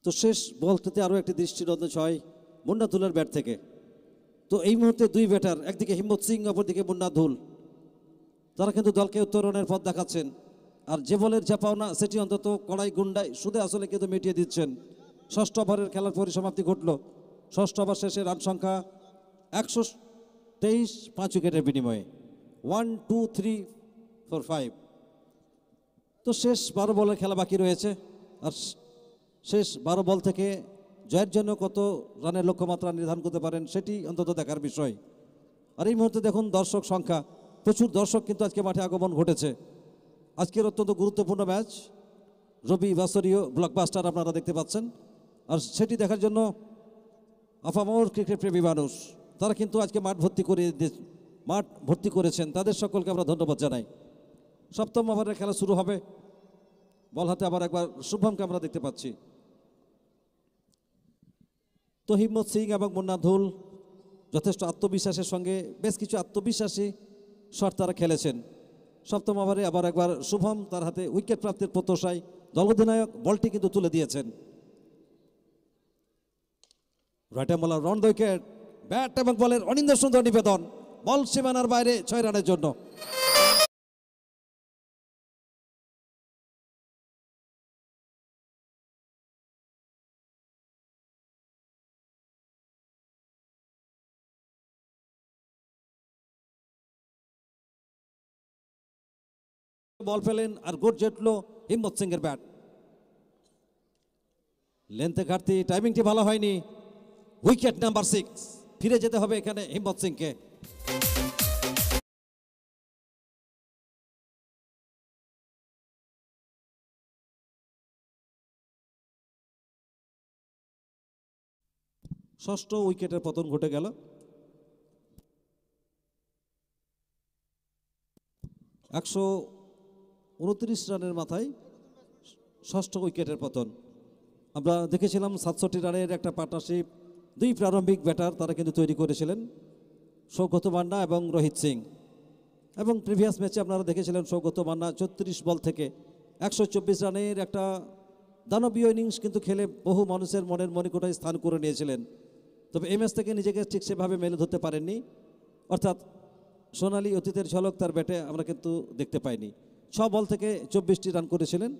S3: তো শেষ বলটাতে আরও একটি দৃষ্টিনন্দন ছয় মুন্না ধুলের ব্যাট থেকে। তো এই মুহূর্তে দুই ব্যাটার, একদিকে হিম্মত সিং, অপরদিকে মুন্না ধুল, তারা কিন্তু দলকে উত্তরণের পথ দেখাচ্ছেন। আর যে বলের যা পাওনা সেটি অন্তত কড়াই গুন্ডায় সুদে আসলে কিন্তু মিটিয়ে দিচ্ছেন। ষষ্ঠ ওভারের খেলার পরিসমাপ্তি ঘটল। ষষ্ঠ ওভার শেষে রান সংখ্যা 123, 5 উইকেটের বিনিময়ে 1, 2, 3, 4, 5। তো শেষ 12 বলের খেলা বাকি রয়েছে। আর শেষ 12 বল থেকে জয়ের জন্য কত রানের লক্ষ্যমাত্রা নির্ধারণ করতে পারেন সেটি অন্তত দেখার বিষয়। আর এই মুহূর্তে দেখুন দর্শক সংখ্যা, প্রচুর দর্শক কিন্তু আজকে মাঠে আগমন ঘটেছে। আজকের অত্যন্ত গুরুত্বপূর্ণ ম্যাচ, রবি বাসরীয় ব্লকবাস্টার আপনারা দেখতে পাচ্ছেন। আর সেটি দেখার জন্য আপামর ক্রিকেট প্রেমী মানুষ তারা কিন্তু আজকে মাঠ ভর্তি করেছেন। তাদের সকলকে আমরা ধন্যবাদ জানাই। সপ্তম ওভারের খেলা শুরু হবে। বল হাতে আবার একবার শুভমকে আমরা দেখতে পাচ্ছি। তো হিম্মত সিং এবং মুন্না ধুল যথেষ্ট আত্মবিশ্বাসের সঙ্গে বেশ কিছু আত্মবিশ্বাসী শট তারা খেলেছেন। সপ্তম ওভারে আবার একবার শুভম তার হাতে উইকেট প্রাপ্তির প্রত্যাশায় দল অধিনায়ক বলটি কিন্তু তুলে দিয়েছেন। রাইটামোলা রাউন্ড দ্য উইকেট, ব্যাট এবং বলের অনিন্দ সুন্দর নিবেদন, বল সীমানার বাইরে 6 রানের জন্য। বল পেলেন আর গোট জেটলো হিম্মত সিং এর ব্যাট। লেন্থে ঘাটতি, টাইমিংটি ভালো হয়নি। উইকেট নাম্বার 6, ফিরে যেতে হবে এখানে হিম্মত সিংকে। ষষ্ঠ উইকেটের পতন ঘটে গেল। 129 রানের মাথায় ষষ্ঠ উইকেটের পতন। আমরা দেখেছিলাম 67 রানের একটা পার্টনারশিপ দুই প্রারম্ভিক ব্যাটার তারা কিন্তু তৈরি করেছিলেন, সৌগত মান্না এবং রোহিত সিং। এবং প্রিভিয়াস ম্যাচে আপনারা দেখেছিলেন সৌগত মান্না 34 বল থেকে 124 রানের একটা দানবীয় ইনিংস কিন্তু খেলে বহু মানুষের মনের মণিকোঠায় স্থান করে নিয়েছিলেন। তবে এই ম্যাচ থেকে নিজেকে ঠিক সেভাবে মেলে ধরতে পারেননি, অর্থাৎ সোনালি অতীতের ঝলক তার ব্যাটে আমরা কিন্তু দেখতে পাইনি। 6 বল থেকে 24টি রান করেছিলেন।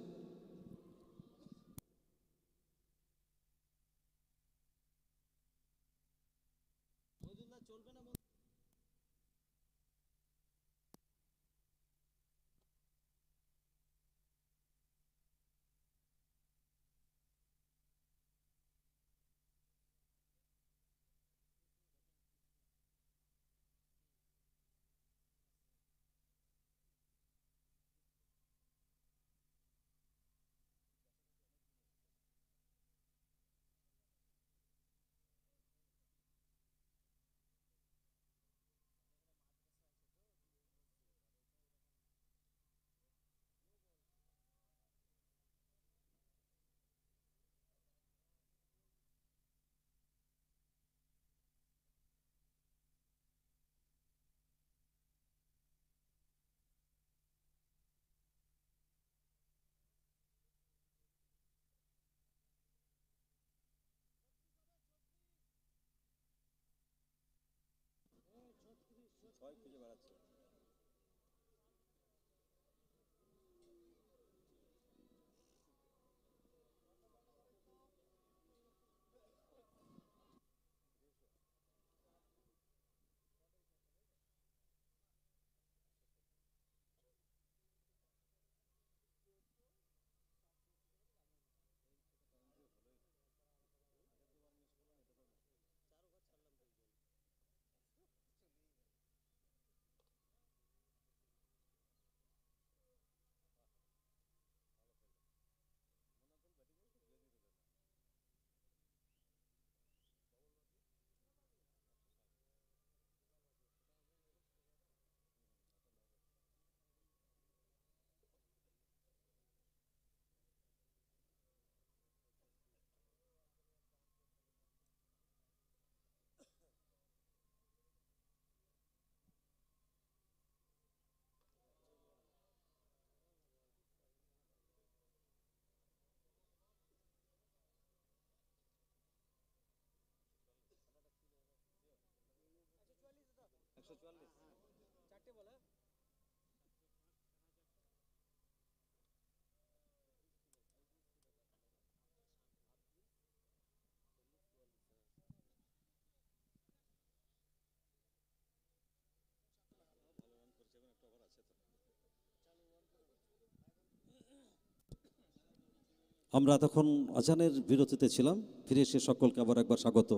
S3: আমরা এতক্ষণ আজানের বিরতিতে ছিলাম, ফিরে এসে সকলকে আবার একবার স্বাগত।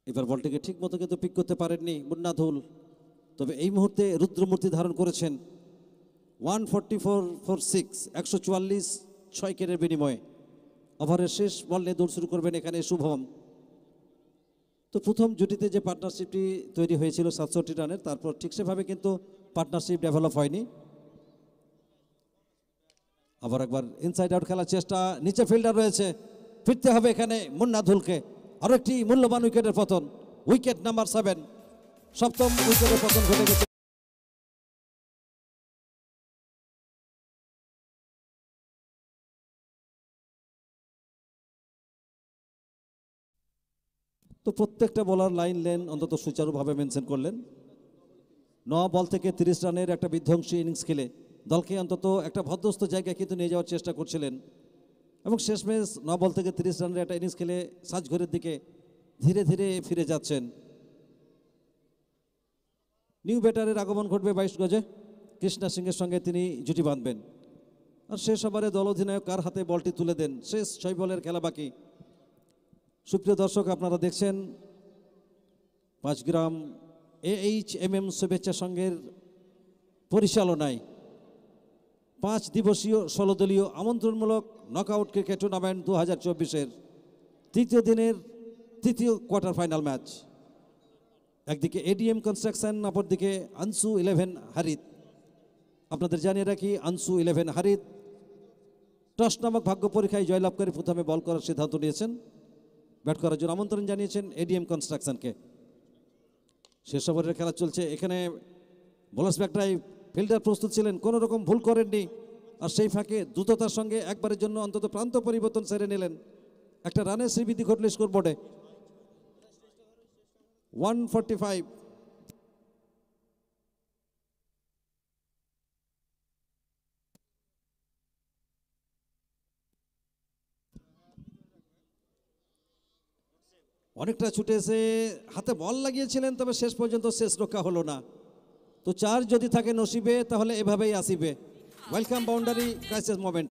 S3: এবার বলটিকে ঠিক মতো কিন্তু পিক করতে পারেননি মুন্নাধুল, তবে এই মুহূর্তে রুদ্রমূর্তি ধারণ করেছেন 144 144 6 কেরের বিনিময়ে। ওভারের শেষ বল নিয়ে দৌড় শুরু করবেন এখানে শুভম। তো প্রথম জুটিতে যে পার্টনারশিপটি তৈরি হয়েছিল 67 রানের, তারপর ঠিক সেভাবে কিন্তু পার্টনারশিপ ডেভেলপ হয়নি। আবার একবার ইনসাইড আউট খেলার চেষ্টা, নিচে ফিল্ডার রয়েছে, ফিরতে হবে এখানে মুন্নাধুলকে। আরো একটি মূল্যবান উইকেটের পতন, উইকেট নাম্বার 7, সপ্তম উইকেটের পতন ঘটে গেছে। তো প্রত্যেকটা বলার লাইন লেন অন্তত সুচারুভাবে মেনশন করলেন। 9 বল থেকে 30 রানের একটা বিধ্বংসী ইনিংস খেলে দলকে অন্তত একটা ভদ্রস্থ জায়গায় কিন্তু নিয়ে যাওয়ার চেষ্টা করছিলেন, এবং শেষমেশ 9 বল থেকে 30 রানের একটা ইনিংস খেলে সাজঘরের দিকে ধীরে ধীরে ফিরে যাচ্ছেন। নিউ ব্যাটারের আগমন ঘটবে 22 গজে, কৃষ্ণা সিংয়ের সঙ্গে তিনি জুটি বাঁধবেন। আর শেষ ওভারে দল অধিনায়ক কার হাতে বলটি তুলে দেন, শেষ 6 বলের খেলা বাকি। সুপ্রিয় দর্শক, আপনারা দেখছেন 5 গ্রাম AHMM শুভেচ্ছা সংঘের পরিচালনায় 5 দিবসীয় 16 দলীয় আমন্ত্রণমূলক নকআউট ক্রিকেট টুর্নামেন্ট 2024-এর তৃতীয় দিনের তৃতীয় কোয়ার্টার ফাইনাল ম্যাচ। একদিকে ADM কনস্ট্রাকশন, অপরদিকে আনসু 11 হারিত। আপনাদের জানিয়ে রাখি, আনসু 11 হারিত টস নামক ভাগ্য পরীক্ষায় জয়লাভ করে প্রথমে বল করার সিদ্ধান্ত নিয়েছেন। ব্যাট করার জন্য আমন্ত্রণ জানিয়েছেন ADM কনস্ট্রাকশনকে। শেষ ওভারের খেলা চলছে এখানে। বোলার্স ব্যাক ড্রাইভ, ফিল্ডার প্রস্তুত ছিলেন, কোনো রকম ভুল করেননি। আর সেই ফাঁকে দ্রুততার সঙ্গে একবারের জন্য অন্তত প্রান্ত পরিবর্তন সেরে নিলেন। একটা রানের শ্রীবৃদ্ধি ঘটল স্কোরবোর্ডে। 145। অনেকটা ছুটে এসে হাতে বল লাগিয়েছিলেন, তবে শেষ পর্যন্ত শেষ রক্ষা হলো না। তো 4 যদি থাকে নসিবে, তাহলে এভাবেই আসিবে। Welcome boundary, crisis moment.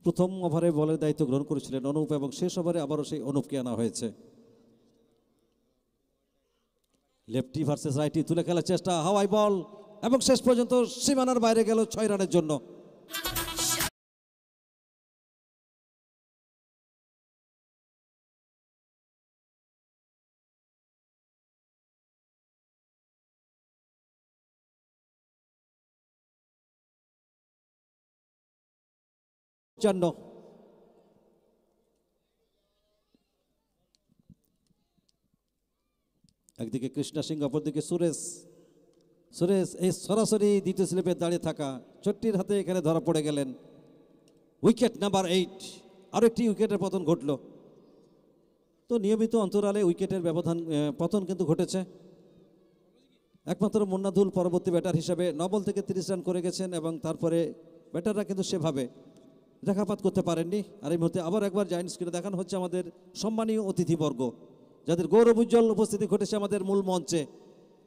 S3: প্রথম ওভারে বলের দায়িত্ব গ্রহণ করেছিলেন অনুপ, এবং শেষ ওভারে আবারও সেই অনুপকে আনা হয়েছে। লেফটি ভার্সেস রাইটি তুলে খেলার চেষ্টা, হাওয়াই বল, এবং শেষ পর্যন্ত সীমানার বাইরে গেল 6 রানের জন্য। একদিকে কৃষ্ণা সিং, অপরদিকে সুরেশ। সুরেশ এই সরাসরি দ্বিতীয় স্লিপে দাঁড়িয়ে থাকা চট্টির হাতে এখানে ধরা পড়ে গেলেন। উইকেট নাম্বার 8, আরও একটি উইকেটের পতন ঘটল। তো নিয়মিত অন্তরালে উইকেটের ব্যবধান পতন কিন্তু ঘটেছে। একমাত্র মুন্নাধুল পরবর্তী ব্যাটার হিসেবে 9 বল থেকে 30 রান করে গেছেন, এবং তারপরে ব্যাটাররা কিন্তু সেভাবে দেখাপাত করতে পারেননি। আর এই মুহূর্তে আবার একবার জায়েন্ট স্ক্রিনে দেখানো হচ্ছে আমাদের সম্মানীয় অতিথিবর্গ, যাদের গৌরব উজ্জ্বল উপস্থিতি ঘটেছে আমাদের মূল মঞ্চে।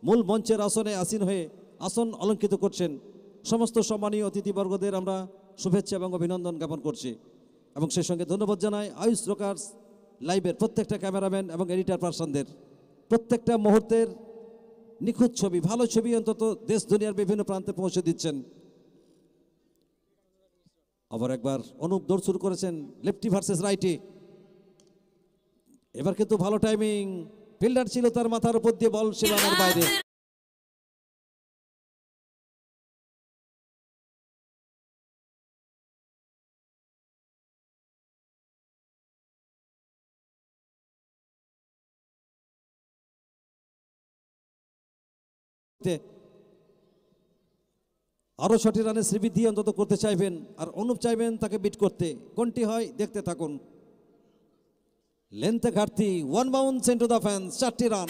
S3: মূল মঞ্চের আসনে আসীন হয়ে আসন অলঙ্কৃত করছেন সমস্ত সম্মানীয় অতিথিবর্গদের আমরা শুভেচ্ছা এবং অভিনন্দন জ্ঞাপন করছি। এবং সেই সঙ্গে ধন্যবাদ জানাই আয়ুষ রকার্স লাইভের প্রত্যেকটা ক্যামেরাম্যান এবং এডিটার পার্সনদের। প্রত্যেকটা মুহূর্তের নিখুঁত ছবি, ভালো ছবি অন্তত দেশ দুনিয়ার বিভিন্ন প্রান্তে পৌঁছে দিচ্ছেন। আবার একবার অনুপ দৌড় শুরু করেছেন, লেফটি ভার্সেস রাইটি। এবার কিন্তু ভালো টাইমিং, ফিল্ডার ছিল তার মাথার উপর দিয়ে, বল সীমানার বাইরে। দেখতে। আরও 6টি রানের শ্রীবৃদ্ধি অন্তত করতে চাইবেন, আর অনুপ চাইবেন তাকে বিট করতে। কোনটি হয় দেখতে থাকুন। লেন্থে ঘাটতি, one bounce into the fence, 4টি রান।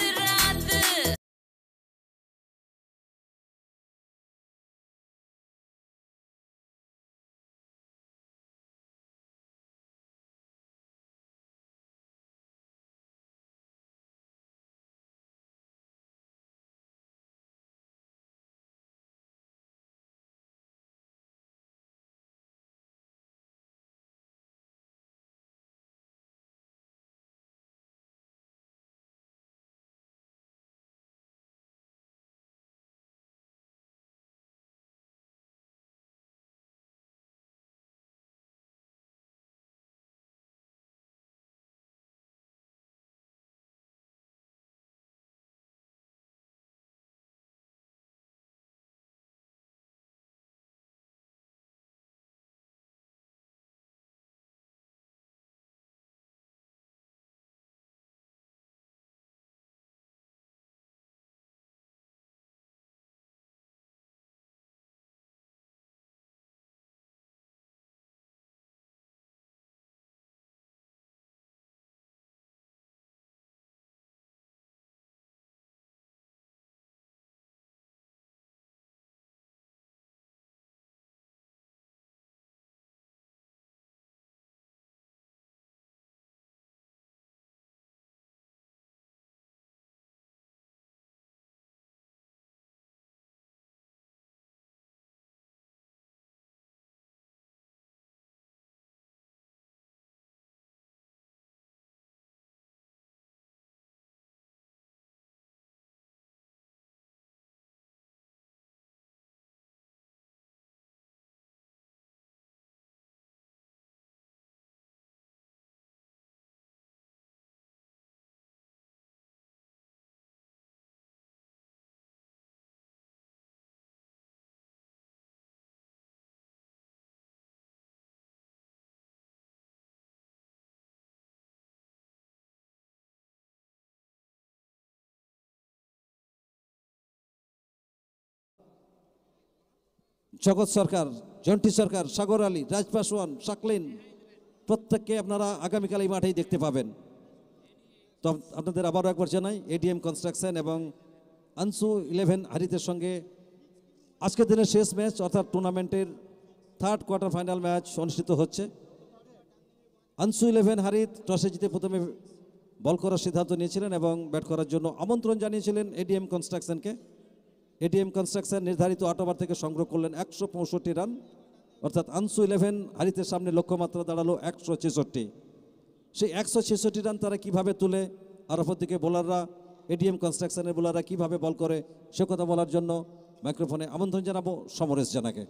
S3: জগৎ সরকার, জন্টি সরকার, সাগর আলী, রাজ পাসওয়ান, শাকলিন প্রত্যেককে আপনারা আগামীকাল এই মাঠেই দেখতে পাবেন। তো আপনাদের আবারও একবার জানাই, এডিএম কনস্ট্রাকশন এবং আনসু 11 হারিতের সঙ্গে আজকের দিনের শেষ ম্যাচ অর্থাৎ টুর্নামেন্টের 3rd কোয়ার্টার ফাইনাল ম্যাচ অনুষ্ঠিত হচ্ছে। আনসু 11 হারিত টসে জিতে প্রথমে বল করার সিদ্ধান্ত নিয়েছিলেন এবং ব্যাট করার জন্য আমন্ত্রণ জানিয়েছিলেন এডিএম কনস্ট্রাকশনকে। এডিএম কনস্ট্রাকশন নির্ধারিত 8 ওভার থেকে সংগ্রহ করলেন 165 রান, অর্থাৎ আনসু 11 হারিতের সামনে লক্ষ্যমাত্রা দাঁড়ালো 166। সেই 166 রান তারা কিভাবে তুলে, আর অপরদিকে বোলাররা, এডিএম কনস্ট্রাকশনের বোলাররা কিভাবে বল করে, সে কথা বলার জন্য মাইক্রোফোনে আমন্ত্রণ জানাবো সমরেশ জানাকে।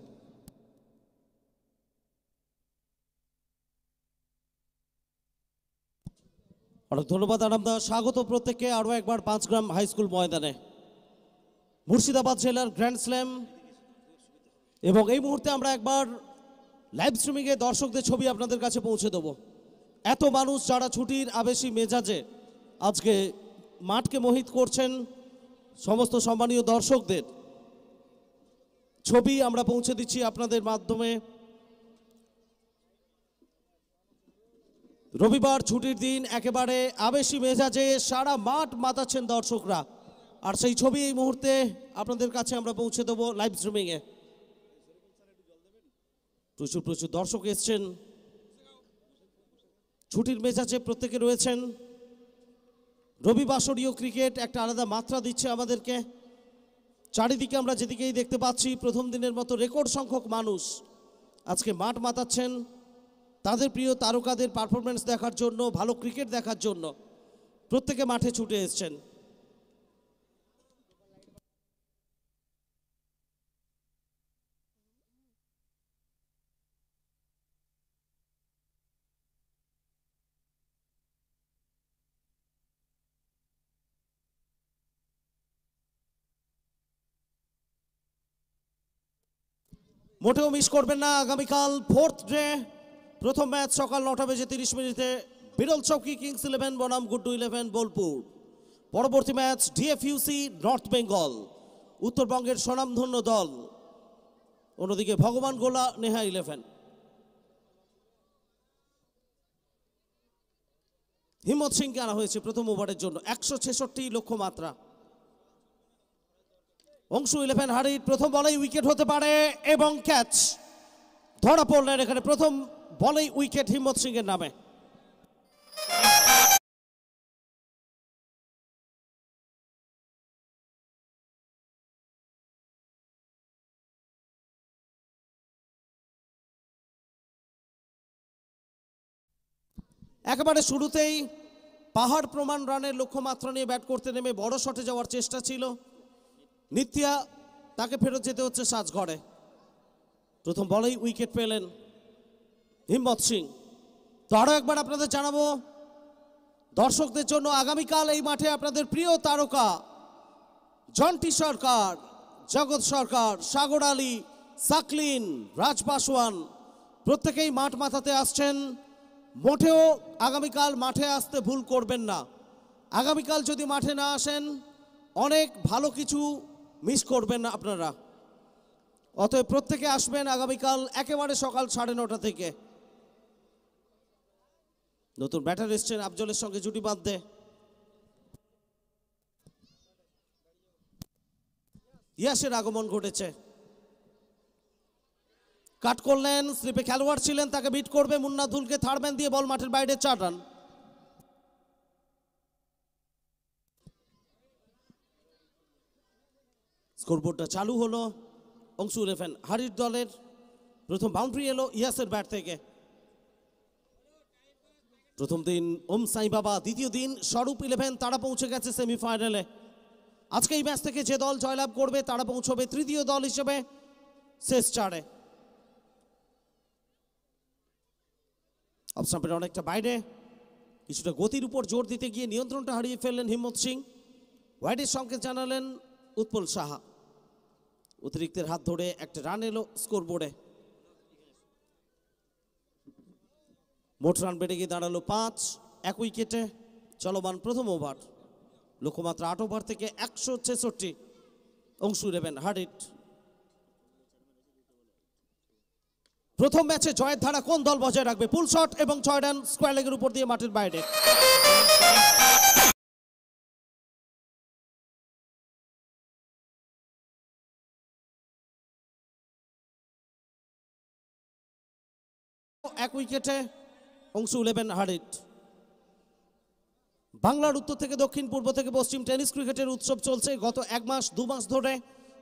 S2: অনেক ধন্যবাদ আনামদা, স্বাগত প্রত্যেককে আরও একবার 5 গ্রাম হাই স্কুল ময়দানে। মুর্শিদাবাদ জেলার গ্র্যান্ড স্ল্যাম, এবং এই মুহূর্তে আমরা একবার লাইভ স্ট্রিমিংয়ে দর্শকদের ছবি আপনাদের কাছে পৌঁছে দেবো। এত মানুষ যারা ছুটির আবেশী মেজাজে আজকে মাঠকে মোহিত করছেন, সমস্ত সম্মানীয় দর্শকদের ছবি আমরা পৌঁছে দিচ্ছি আপনাদের মাধ্যমে। রবিবার ছুটির দিন, একেবারে আবেশী মেজাজে সারা মাঠ মাতাচ্ছেন দর্শকরা, আর সেই ছবি এই মুহূর্তে আপনাদের কাছে আমরা পৌঁছে দেবো লাইভ স্ট্রিমিংয়ে। প্রচুর প্রচুর দর্শক এসছেন, ছুটির মেজাজে প্রত্যেকে রয়েছেন। রবিবাসরীয় ক্রিকেট একটা আলাদা মাত্রা দিচ্ছে আমাদেরকে। চারিদিকে আমরা যেদিকেই দেখতে পাচ্ছি, প্রথম দিনের মতো রেকর্ড সংখ্যক মানুষ আজকে মাঠ মাতাচ্ছেন তাদের প্রিয় তারকাদের পারফরমেন্স দেখার জন্য, ভালো ক্রিকেট দেখার জন্য প্রত্যেকে মাঠে ছুটে এসছেন। মোটেও মিস করবেন না আগামীকাল 4th ডে, প্রথম ম্যাচ সকাল 9:30 বিরল চৌকি কিংস 11 বনাম গুড্ডু 11 বোলপুর। পরবর্তী ম্যাচ ডিএফইউসি নর্থ বেঙ্গল উত্তরবঙ্গের স্বনামধন্য দল, অন্যদিকে ভগবান গোলা নেহা 11। হিম্মত সিংকে আনা হয়েছে প্রথম ওভারের জন্য, 166 লক্ষ্যমাত্রা। অংশু 11 হারিট প্রথম বলেই উইকেট হতে পারে এবং ক্যাচ ধরা পড়লেন এখানে, প্রথম বলেই উইকেট হিম্মত সিং এর নামে। একেবারে শুরুতেই পাহাড় প্রমাণ রানের লক্ষ্যমাত্রা নিয়ে ব্যাট করতে নেমে বড় শটে যাওয়ার চেষ্টা ছিল নিত্যা, তাকে ফেরত যেতে হচ্ছে সাজঘরে। প্রথম বলেই উইকেট পেলেন হিম্মত সিং। তো আরও একবার আপনাদের জানাবো দর্শকদের জন্য, আগামীকাল এই মাঠে আপনাদের প্রিয় তারকা জন্টি সরকার, জগৎ সরকার, সাগর আলী, সাকলিন, রাজ পাসওয়ান প্রত্যেকেই মাঠ মাথাতে আসছেন। মোটেও আগামীকাল মাঠে আসতে ভুল করবেন না। আগামীকাল যদি মাঠে না আসেন অনেক ভালো কিছু মিস করবেন না আপনারা। অতএব প্রত্যেকে আসবেন আগামীকাল একেবারে সকাল 9:30 থেকে। নতুন ব্যাটার এসছেন আফজলের সঙ্গে জুটি বাঁধতে। ইয়াসের আগমন ঘটেছে, কাট করলেন, স্লিপে খেলোয়াড় ছিলেন, তাকে বিট করবে মুন্নাদুলকে, থার্ডম্যান দিয়ে বল মাঠের বাইরে, 4 রান। স্কোরবোর্ডটা চালু হলো। অংশু 11 হারির দলের প্রথম বাউন্ডারি এলো ইয়াসের ব্যাট থেকে। প্রথম দিন ওম সাই বাবা, দ্বিতীয় দিন স্বরূপ 11, তারা পৌঁছে গেছে সেমিফাইনালে। আজকে এই ম্যাচ থেকে যে দল জয়লাভ করবে তারা পৌঁছবে তৃতীয় দল হিসেবে শেষ 4-এ। অফস্টাম্পের অনেকটা বাইরে, কিছুটা গতির উপর জোর দিতে গিয়ে নিয়ন্ত্রণটা হারিয়ে ফেললেন হিম্মত সিং। ওয়াইডের সংকেত জানালেন উৎপল সাহা। অতিরিক্তের হাত ধরে একটা রান এলো স্কোরবোর্ডে। মোট রান বেড়ে গিয়ে দাঁড়ালো 5, 1 উইকেটে। চলমান প্রথম ওভার, লক্ষ্যমাত্রা 8 ওভার থেকে 166। অংশু 11 হার্ডিট। প্রথম ম্যাচে জয়ের ধারা কোন দল বজায় রাখবে? পুল শট এবং 6 রান স্কোয়ার লেগের উপর দিয়ে মাঠের বাইরে। এক উইকেটে অংশু 11 হারিট। বাংলার উত্তর থেকে দক্ষিণ, পূর্ব থেকে পশ্চিম টেনিস ক্রিকেটের উৎসব চলছে গত 1 মাস 2 মাস ধরে।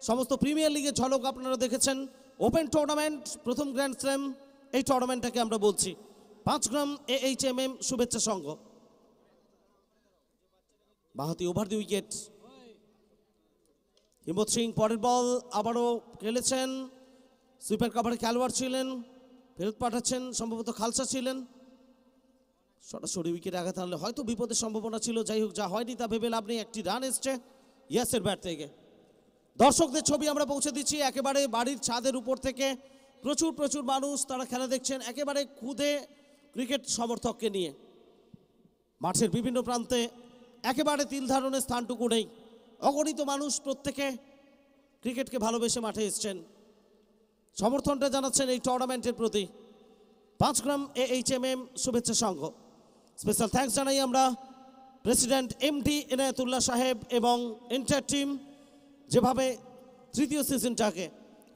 S2: সমস্ত প্রিমিয়ার লিগের ঝলক আপনারা দেখেছেন। ওপেন টুর্নামেন্ট, প্রথম গ্র্যান্ড স্ল্যাম, এই টুর্নামেন্টটাকে আমরা বলছি 5 গ্রাম AHMM শুভেচ্ছা সংঘ। বাহাতি ওভার দি উইকেট। হিম্মত সিং পরের বল আবারও খেলেছেন, সুইপার কাভারে খেলোয়াড় ছিলেন, ফেরত পাঠাচ্ছেন, সম্ভবত খালসা ছিলেন। সরাসরি উইকেটে আঘাত আনলে হয়তো বিপদের সম্ভাবনা ছিল, যাই হোক যা হয়নি তা ভেবে লাভ নেই। একটি রান এসছে ইয়াসের ব্যাট থেকে। দর্শকদের ছবি আমরা পৌঁছে দিচ্ছি একেবারে বাড়ির ছাদের উপর থেকে। প্রচুর প্রচুর মানুষ তারা খেলা দেখছেন, একেবারে খুদে ক্রিকেট সমর্থককে নিয়ে। মাঠের বিভিন্ন প্রান্তে একেবারে তিল ধারণের স্থানটুকু নেই, অগণিত মানুষ প্রত্যেকে ক্রিকেটকে ভালোবেসে মাঠে এসছেন, সমর্থনটা জানাচ্ছেন এই টুর্নামেন্টের প্রতি। 5 গ্রাম AHMM শুভেচ্ছা সংঘ। স্পেশাল থ্যাঙ্কস জানাই আমরা প্রেসিডেন্ট MD এনায়েতুল্লাহ সাহেব এবং এন্টায়ার টিম, যেভাবে তৃতীয় সিজনটাকে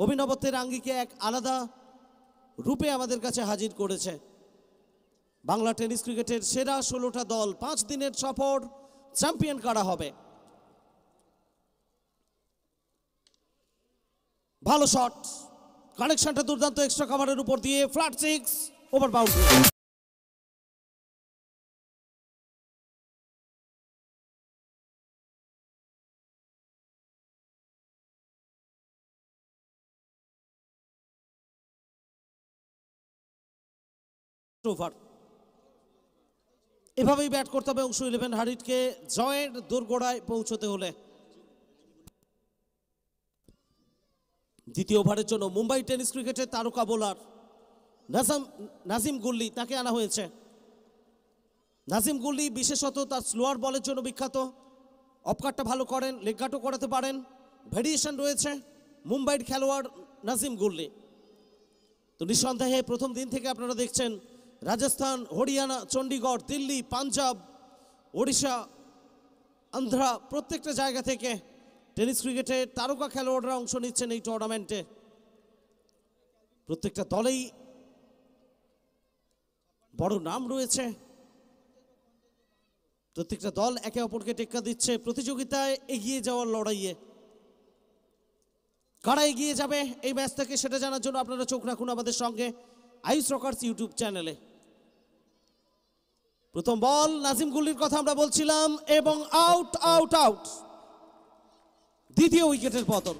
S2: অভিনবত্বের আঙ্গিকে এক আলাদা রূপে আমাদের কাছে হাজির করেছে। বাংলা টেনিস ক্রিকেটের সেরা 16টা দল 5 দিনের সফর চ্যাম্পিয়ন কারা হবে। ভালো শট, কানেকশনটা দুর্দান্ত, এক্সট্রা কাভারের উপর দিয়ে ফ্ল্যাট 6 ওভার বাউন্ডারি। ওভার এভাবেই ব্যাট করতে হবে অংশু 11 হারিটকে জয়ের দোরগোড়ায় পৌঁছতে হলে। দ্বিতীয় ওভারের জন্য মুম্বাই টেনিস ক্রিকেটের তারকা বোলার নাজিম গুল্লি, তাকে আনা হয়েছে। নাজিম গুল্লি বিশেষত তার স্লোয়ার বলের জন্য বিখ্যাত। অফকাটটা ভালো করেন, লেগ গাটও করাতে পারেন। ভেরিয়েশন রয়েছে মুম্বাইয়ের খেলোয়াড় নাজিম গুল্লি। তো নিঃসন্দেহে প্রথম দিন থেকে আপনারা দেখছেন রাজস্থান, হরিয়ানা, চণ্ডীগড়, দিল্লি, পাঞ্জাব, ওড়িশা, আন্ধ্রা প্রত্যেকটা জায়গা থেকে টেনিস ক্রিকেটে তারকা খেলোয়াড়রা অংশ নিচ্ছেন এই টুর্নামেন্টে। প্রত্যেকটা দলেই বড় নাম রয়েছে, প্রত্যেকটা দল একে অপরকে টেক্কা দিচ্ছে প্রতিযোগিতায় এগিয়ে যাওয়ার লড়াইয়ে। কারা এগিয়ে যাবে এই ম্যাচ থেকে সেটা জানার জন্য আপনারা চোখ রাখুন আমাদের সঙ্গে আয়ুষ রকার্স ইউটিউব চ্যানেলে। প্রথম বল নাজিম গুল্লির কথা আমরা বলছিলাম এবং আউট আউট আউট, দ্বিতীয় উইকেটের পতন।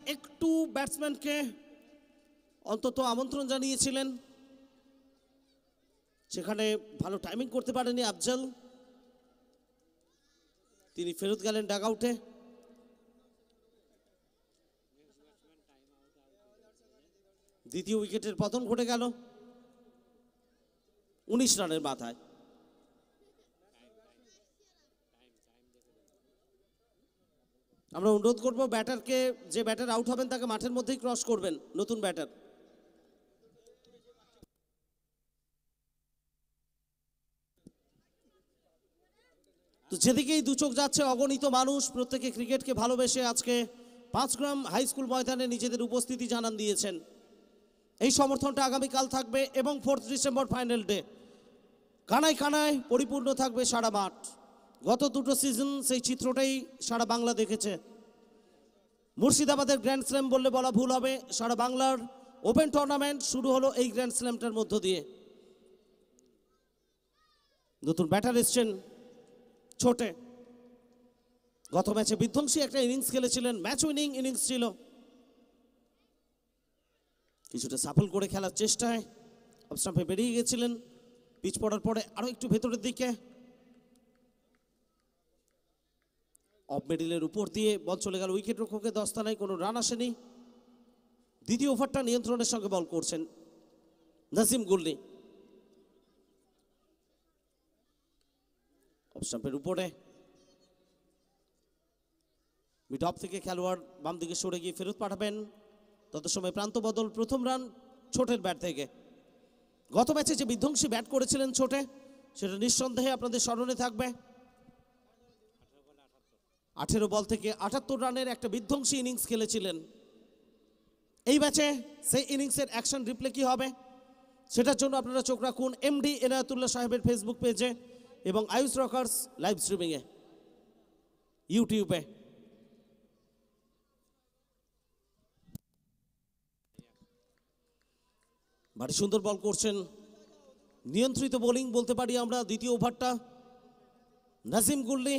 S2: একটু ব্যাটসম্যানকে অন্তত আমন্ত্রণ জানিয়েছিলেন, সেখানে ভালো টাইমিং করতে পারেনি আফজল, তিনি ফেরত গেলেন ডাগ আউটে। দ্বিতীয় উইকেটের পতন ঘটে গেল 19 রানের মাথায়। আমরা অনুরোধ করব ব্যাটারকে, যে ব্যাটার আউট হবেন তাকে মাঠের মধ্যেই ক্রস করবেন, নতুন ব্যাটার। তো যেদিকেই দু চোখ যাচ্ছে অগণিত মানুষ প্রত্যেকে ক্রিকেটকে ভালোবেসে আজকে 5 গ্রাম হাই স্কুল ময়দানে নিজেদের উপস্থিতি জানান দিয়েছেন। এই সমর্থনটা আগামীকাল থাকবে এবং 4 ডিসেম্বর ফাইনাল ডে কানায় কানায় পরিপূর্ণ থাকবে সারা মাঠ। গত দুটো সিজন সেই চিত্রটাই সারা বাংলা দেখেছে। মুর্শিদাবাদের গ্র্যান্ড স্ল্যাম বললে বলা ভুল হবে, সারা বাংলার ওপেন টুর্নামেন্ট শুরু হলো এই গ্র্যান্ড স্ল্যামটার মধ্য দিয়ে। নতুন ব্যাটার এসছেন ছোটে, গত ম্যাচে বিধ্বংসী একটা ইনিংস খেলেছিলেন, ম্যাচ উইনিং ইনিংস ছিল। কিছুটা সাফল করে খেলার চেষ্টায় অফ স্টাম্পে বেরিয়ে গেছিলেন, পিচ পড়ার পরে আরো একটু ভেতরের দিকে অফ মিডিলের উপর দিয়ে বল চলে গেল উইকেট রক্ষকের দস্তানায়, কোনো রান আসেনি। দ্বিতীয় ওভারটা নিয়ন্ত্রণের সঙ্গে বল করছেন নাজিম গুল্লি। অফ স্টাম্পের উপরে মিড অফ থেকে খেলোয়াড় বাম দিকে সরে গিয়ে ফেরত পাঠাবেন, তত সময় প্রান্ত বদল। প্রথম রান ছোটের ব্যাট থেকে। গত ম্যাচে যে বিধ্বংসী ব্যাট করেছিলেন ছোটে, সেটা নিঃসন্দেহে আপনাদের স্মরণে থাকবে। 18 বল থেকে 78 রানের একটা বিধ্বংসী ইনিংস খেলেছিলেন। এই ম্যাচে সেই ইনিংসের অ্যাকশন রিপ্লে কি হবে সেটার জন্য আপনারা চোখ রাখুন এমডি এনায়েতুল্লাহ সাহেবের ফেসবুক পেজে এবং আয়ুষ রকার্স লাইভ স্ট্রিমিংয়ে ইউটিউবে। ভারী সুন্দর বল করছেন, নিয়ন্ত্রিত বোলিং বলতে পারি আমরা দ্বিতীয় ওভারটা। নাজিম গুল্লি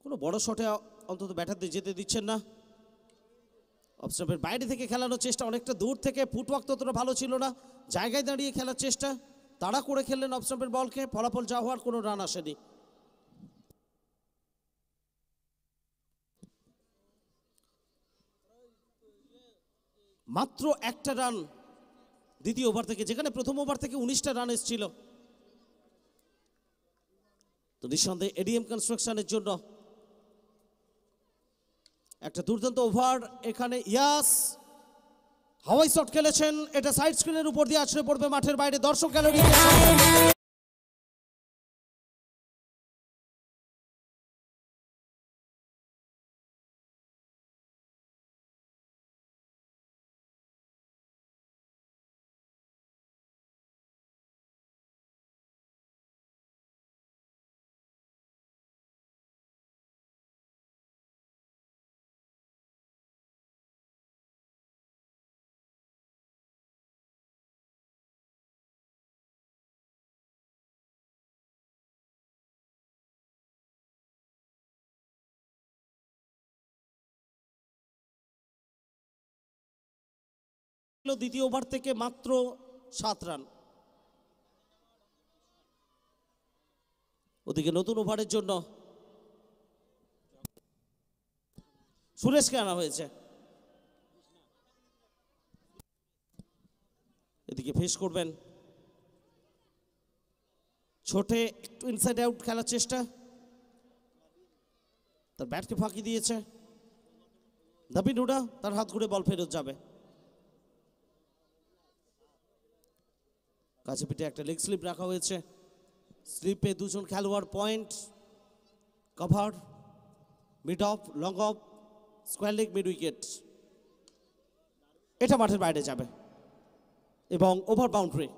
S2: কোনো বড় শটে অন্তত ব্যাটারদের যেতে দিচ্ছেন না। অফ স্টাম্পের বাইরে থেকে খেলানোর চেষ্টা, অনেকটা দূর থেকে, ফুটওয়ার্ক ততটা ভালো ছিল না, জায়গায় দাঁড়িয়ে খেলার চেষ্টা, তাড়া করে খেললেন অফ স্টাম্পের বলকে, ফলাফল যা হওয়ার কোনো রান আসেনি। মাত্র একটা রান দ্বিতীয় ওভার থেকে, যেখানে প্রথম ওভার থেকে 19টা রান এসেছিল। তো নিঃসন্দেহে এডিএম কনস্ট্রাকশনের জন্য একটা দুর্দান্ত ওভার এখানে। ইয়াস হাওয়াই শট খেলেছেন, এটা সাইড স্ক্রিনের উপর দিয়ে আছড়ে পড়বে মাঠের বাইরে, দর্শক গ্যালারি। দ্বিতীয় ওভার থেকে মাত্র 7 রান। ওদিকে নতুন ওভারের জন্য সুরেশকে আনা হয়েছে। এদিকে ফেস করবেন ছোটে, একটু ইনসাইড আউট খেলার চেষ্টা, তার ব্যাটকে ফাঁকি দিয়েছে দাবিন হুডা, তার হাত ঘুরে বল ফেরত যাবে। কাছে পিঠে একটা লেগ স্লিপ রাখা হয়েছে, স্লিপে দুজন খেলোয়াড়, point cover, mid of, long of, square leg, mid wicket. এটা মাঠের বাইরে যাবে এবং ওভার বাউন্ডারি।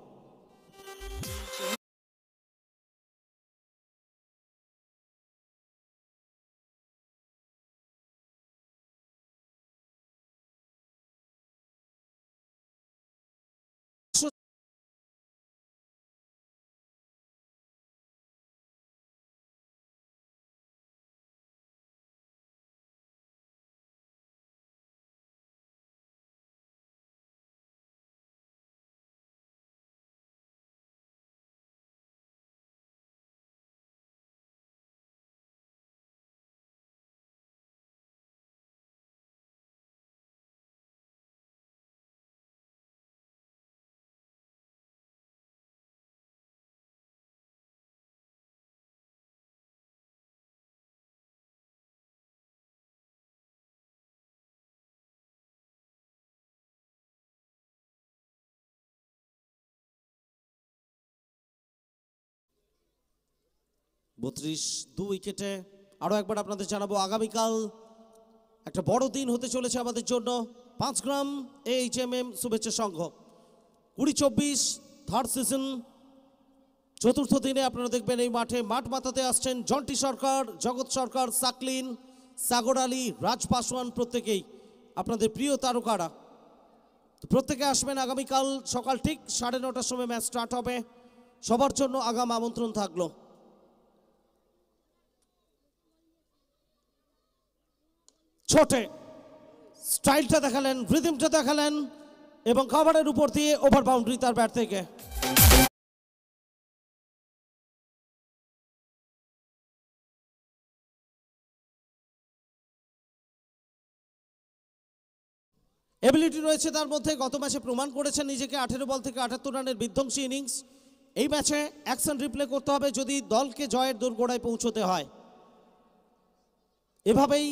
S2: বত্রিশ 2 উইকেটে। আরও একবার আপনাদের জানাবো আগামীকাল একটা বড় দিন হতে চলেছে আমাদের জন্য। 5 গ্রাম AHMM শুভেচ্ছা সংঘ 2024 থার্ড সিজন চতুর্থ দিনে আপনারা দেখবেন এই মাঠে মাঠ মাতাতে আসছেন জন্টি সরকার, জগৎ সরকার, সাকলিন, সাগর আলী, রাজ পাসওয়ান, প্রত্যেকেই আপনাদের প্রিয় তারকারা। তো প্রত্যেকে আসবেন আগামীকাল সকাল ঠিক 9:30টার সময় ম্যাচ স্টার্ট হবে। সবার জন্য আগাম আমন্ত্রণ থাকলো। ছোটে স্টাইলটা দেখালেন, রিদমটা দেখালেন এবং কভারের উপর দিয়ে ওভার বাউন্ডারি তার ব্যাট থেকে। এবিলিটি রয়েছে তার মধ্যে, গত ম্যাচে প্রমাণ করেছেন নিজেকে। 18 বল থেকে 78 রানের বিধ্বংসী ইনিংস। এই ম্যাচে অ্যাকশন রিপ্লে করতে হবে যদি দলকে জয়ের দোরগোড়ায় পৌঁছতে হয়। এভাবেই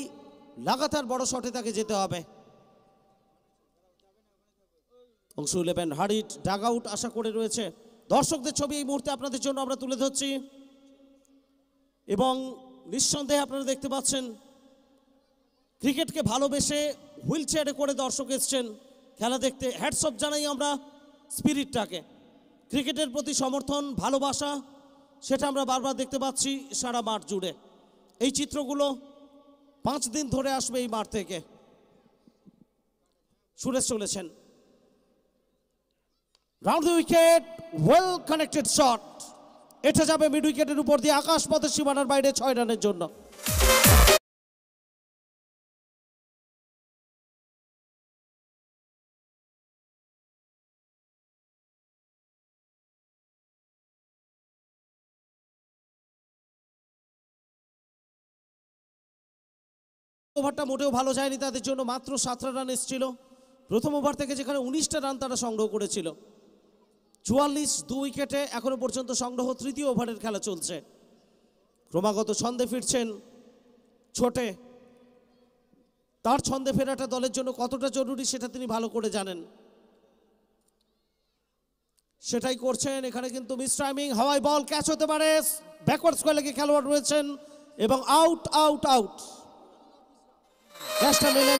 S2: লাগাতার বড় শটে তাকে যেতে হবে। অংশ 11 হারিট ডাগ আউট আশা করে রয়েছে। দর্শকদের ছবি এই মুহূর্তে আপনাদের জন্য আমরা তুলে ধরছি এবং নিঃসন্দেহে আপনারা দেখতে পাচ্ছেন ক্রিকেটকে ভালোবেসে হুইল চেয়ারে করে দর্শক এসছেন খেলা দেখতে। হ্যাটস অফ জানাই আমরা স্পিরিটটাকে, ক্রিকেটের প্রতি সমর্থন, ভালোবাসা, সেটা আমরা বারবার দেখতে পাচ্ছি সারা মাঠ জুড়ে। এই চিত্রগুলো 5 দিন ধরে আসবে এই মাঠ থেকে। সুরেশ চলেছেন, round the wicket, well connected shot, এটা যাবে মিড উইকেটের উপর দিয়ে আকাশ পথের সীমানার বাইরে 6 রানের জন্য। ওভারটা মোটেও ভালো যায়নি তাদের জন্য, মাত্র 7 রান এসেছিল প্রথম ওভার থেকে, যেখানে 19টা রান তারা সংগ্রহ করেছিল। 44 2 উইকেটে এখনো পর্যন্ত সংগ্রহ। তৃতীয় ওভারের খেলা চলছে। ক্রমাগত ছন্দে ফিরছেন ছোটে। তার ছন্দে ফেরাটা দলের জন্য কতটা জরুরি সেটা তিনি ভালো করে জানেন, সেটাই করছেন। এখানে কিন্তু মিস টাইমিং, হাওয়াই বল ক্যাচ হতে পারে, ব্যাকওয়ার্ড স্কোয়ার লেগে খেলোয়াড় রয়েছেন এবং আউট আউট আউট। ক্যাচটা নিলেন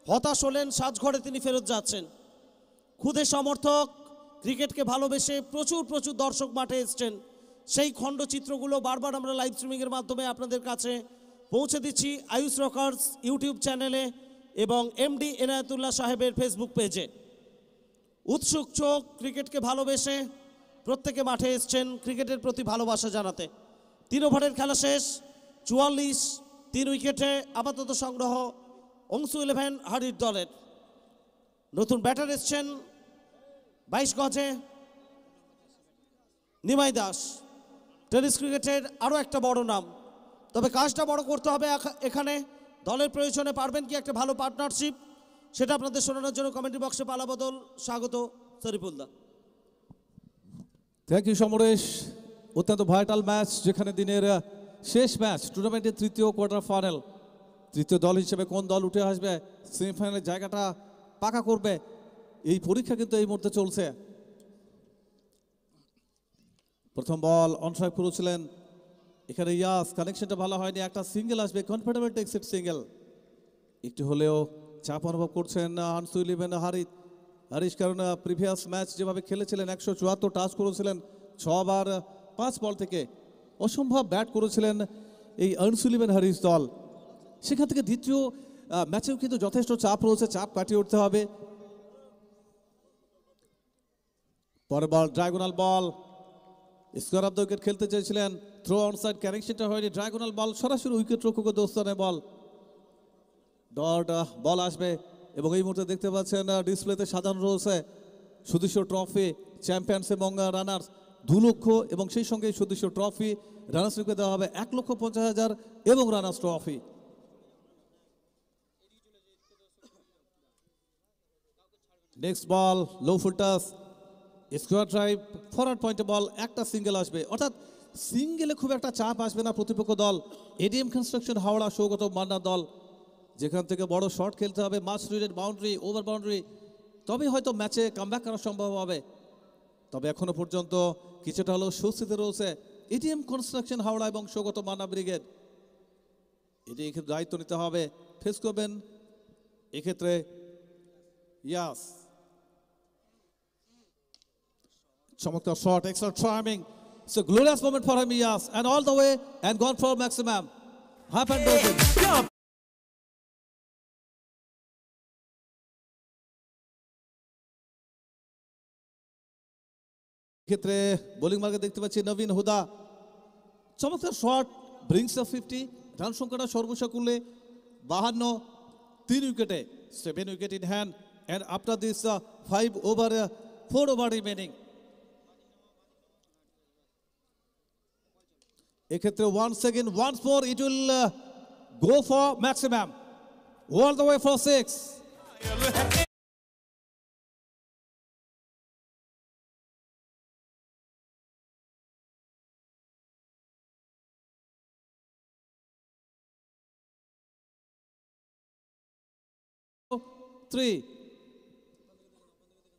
S2: হতাশ হলেন, সাজঘরে তিনি ফেরত যাচ্ছেন। খুদে সমর্থক, ক্রিকেটকে ভালোবেসে প্রচুর প্রচুর দর্শক মাঠে এসছেন, সেই খণ্ডচিত্রগুলো বারবার আমরা লাইভ স্ট্রিমিংয়ের মাধ্যমে আপনাদের কাছে পৌঁছে দিচ্ছি আয়ুষ রকার্স ইউটিউব চ্যানেলে এবং এমডি এনায়েতুল্লাহ সাহেবের ফেসবুক পেজে। উৎসুক চোখ ক্রিকেটকে ভালোবেসে প্রত্যেকে মাঠে এসছেন ক্রিকেটের প্রতি ভালোবাসা জানাতে। 3 ওভারের খেলা শেষ, 44 3 উইকেটে আপাতত সংগ্রহ অংশু 11 হারির দলের। নতুন ব্যাটার এসছেন 22 গজে নিমাই দাস, টেনিস ক্রিকেটের আরও একটা বড় নাম। তবে কাজটা বড় করতে হবে এখানে, দলের প্রয়োজনে পারবেন কি একটা ভালো পার্টনারশিপ, সেটা আপনাদের শোনানোর জন্য কমেন্ট্রি বক্সে পালাবদল স্বাগত শরীফুল্লাহ।
S1: Thank you Samaresh. অত্যন্ত ভাইটাল ম্যাচ, যেখানে দিনের শেষ ম্যাচ, টুর্নামেন্টের তৃতীয় কোয়ার্টার ফাইনাল। তৃতীয় দল হিসেবে কোন দল উঠে আসবে, সেমিফাইনালের জায়গাটা পাকা করবে, এই পরীক্ষা কিন্তু এই মুহূর্তে চলছে। প্রথম বল অনস্ট্রাইক করেছিলেন, এখানে ইয়াস কানেকশনটা ভালো হয়নি, একটা সিঙ্গেল আসবে, কনফিডেবল টেক্সিট সিঙ্গেল। একটু হলেও চাপ অনুভব করছেন আনসু 11 হারিস, কারণ প্রিভিয়াস ম্যাচ যেভাবে খেলেছিলেন 174 টাচ করেছিলেন 6 বার 5 বল থেকে, অসম্ভব ব্যাট করেছিলেন এই আনসু 11 হারিস দল। সেখান থেকে দ্বিতীয় ম্যাচেও কিন্তু যথেষ্ট চাপ রয়েছে, চাপ কাটিয়ে উঠতে হবে। পরের ball diagonal ball, square off the wicket খেলতে চেয়েছিলেন, থ্রো অনসাইড, কানেকশনটা হয়নি, ডায়াগোনাল বল সরাসরি উইকেট রক্ষকের দোস্তানে বল। ডট বল আসবে এবং এই মুহূর্তে দেখতে পাচ্ছেন ডিসপ্লেতে সাজানো রয়েছে সুদৃশ্য ট্রফি, চ্যাম্পিয়ন্স এবং রানার্স 2 লক্ষ, এবং সেই সঙ্গে সুদৃশ্য ট্রফি রানার্সকে দেওয়া হবে 1,50,000 এবং runners trophy. Next ball low full touch, square drive, forward পয়েন্টে বল, একটা সিঙ্গেল আসবে, অর্থাৎ সিঙ্গেলে খুব একটা চাপ আসবে না প্রতিপক্ষ দল। এডিএম কনস্ট্রাকশন হাওড়া সৌগত মান্নার দল, যেখান থেকে বড় শট খেলতে হবে, মাস রিডেড বাউন্ডারি, ওভার বাউন্ডারি, তবে হয়তো ম্যাচে কামব্যাক করা সম্ভব হবে। তবে এখনো পর্যন্ত কিছুটা হলেও স্বস্তিতে রয়েছে এডিএম কনস্ট্রাকশন হাওড়া এবং সৌগত মান্না ব্রিগেড। এটি এক্ষেত্রে দায়িত্ব নিতে হবে, ফেস করবেন এক্ষেত্রে ইয়াস। চমৎকার shot, extra timing, it's a glorious moment for him, yes, and all the way and gone for maximum. Happened to him. ক্ষেত্রে বোলিং মার্কে দেখতে পাচ্ছি নবীন হুদা, চমৎকার শট, ব্রিংস অফ 50, রান সংখ্যাটা সর্বোচ্চ করলে 52, 3 উইকেটে, 7 wicket in hand, and after this 4 over remaining. এক্ষেত্রে once more it will go for maximum, all the way for 6.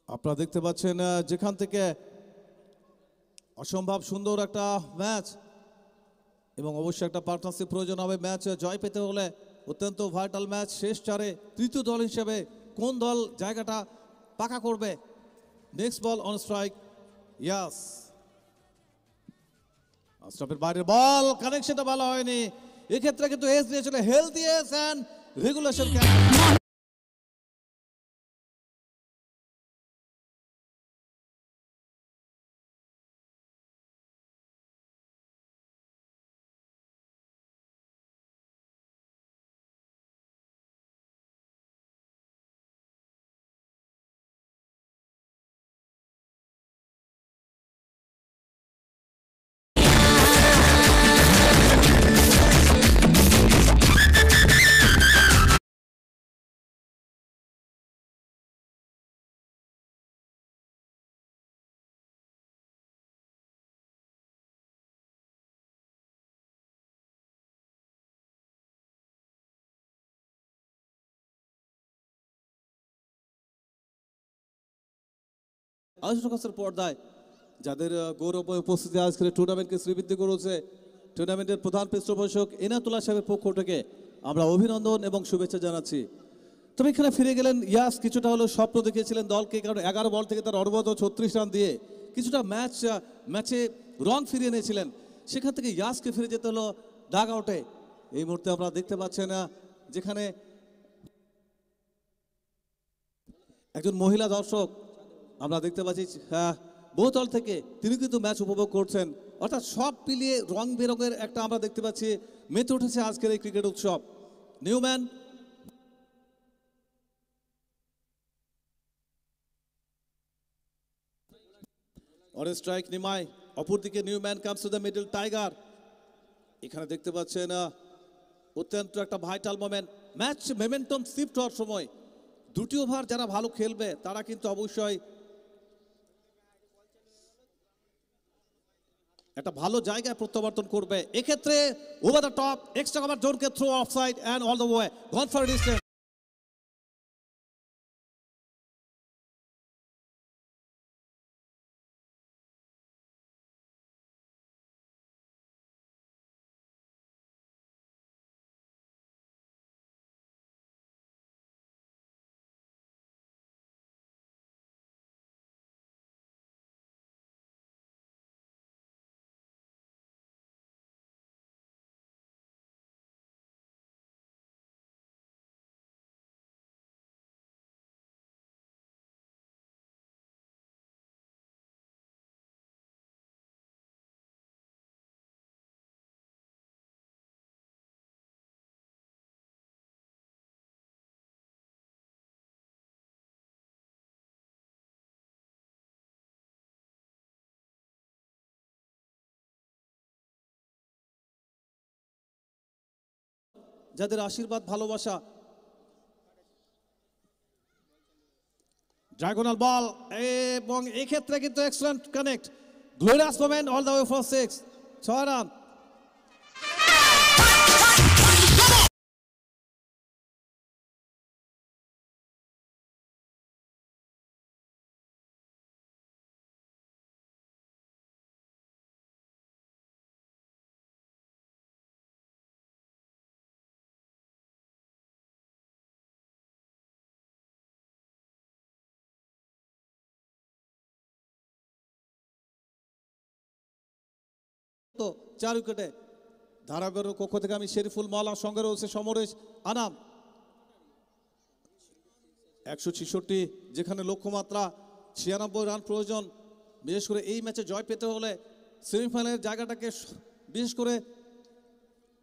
S1: আপনারা দেখতে পাচ্ছেন যেখান থেকে অসম্ভব সুন্দর একটা ম্যাচ, এবং অবশ্যই একটা পার্টনারশিপ প্রয়োজন হবে ম্যাচ জয় পেতে হলে। অত্যন্ত ভাইটাল ম্যাচ, শেষ 4-এ তৃতীয় দল হিসেবে কোন দল জায়গাটা পাকা করবে। নেক্সট বল অন স্ট্রাইক, ইয়াস, স্টপের বাইরের বল, কানেকশনটা ভালো হয়নি, এক্ষেত্রে কিন্তু এস দিয়েছিল, হেলদি এস অ্যান্ড রেগুলেশন। আয়োজকের পর্দায় যাদের গৌরব উপস্থিতি আজকের টুর্নামেন্টকে শ্রীবৃদ্ধি করেছে, টুর্নামেন্টের প্রধান পৃষ্ঠপোষক এনায়েতুল্লাহ সাহেবের পক্ষ থেকে আমরা অভিনন্দন এবং শুভেচ্ছা জানাচ্ছি। তবে এখানে ফিরে গেলেন ইয়াস, কিছুটা হলেও স্বপ্ন দেখিয়েছিলেন দলকে, কারণ 11 বল থেকে তার অনবরত 36 রান দিয়ে কিছুটা ম্যাচে রং ফিরিয়ে এনেছিলেন, সেখান থেকে ইয়াসকে ফিরে যেতে হলো ডাগ আউটে। এই মুহূর্তে আমরা দেখতে পাচ্ছেন যেখানে একজন মহিলা দর্শক আমরা দেখতে পাচ্ছি বহুতল থেকে, তিনি কিন্তু ম্যাচ উপভোগ করছেন। অর্থাৎ সব মিলিয়ে রং বেরঙের একটা আমরা দেখতে পাচ্ছি মেতে উঠেছে আজকের এই ক্রিকেট উৎসব। নিউম্যান অন স্ট্রাইক নিমাই, অপরদিকে Newman comes to the middle tiger. এখানে দেখতে পাচ্ছেন অত্যন্ত একটা vital moment, match momentum shift হওয়ার সময় দুটি ওভার যারা ভালো খেলবে তারা কিন্তু অবশ্যই একটা ভালো জায়গায় প্রত্যাবর্তন করবে। এক্ষেত্রে over the top extra cover জোনকে through offside and all the way gone for distance. যাদের আশীর্বাদ ভালোবাসা, ডায়াগোনাল বল, এবং এক্ষেত্রে কিন্তু excellent connect, glorious moment all the way for 6, 6 run. তো 4 উইকেটে ধারাবাহিক কক্ষ থেকে আমি শেরিফুল মাওলার সঙ্গে রয়েছে সমরেশ আনাম। 166 যেখানে লক্ষ্যমাত্রা 96 রান প্রয়োজন, বিশেষ করে এই ম্যাচে জয় পেতে হলে, সেমিফাইনালের জায়গাটাকে বিশেষ করে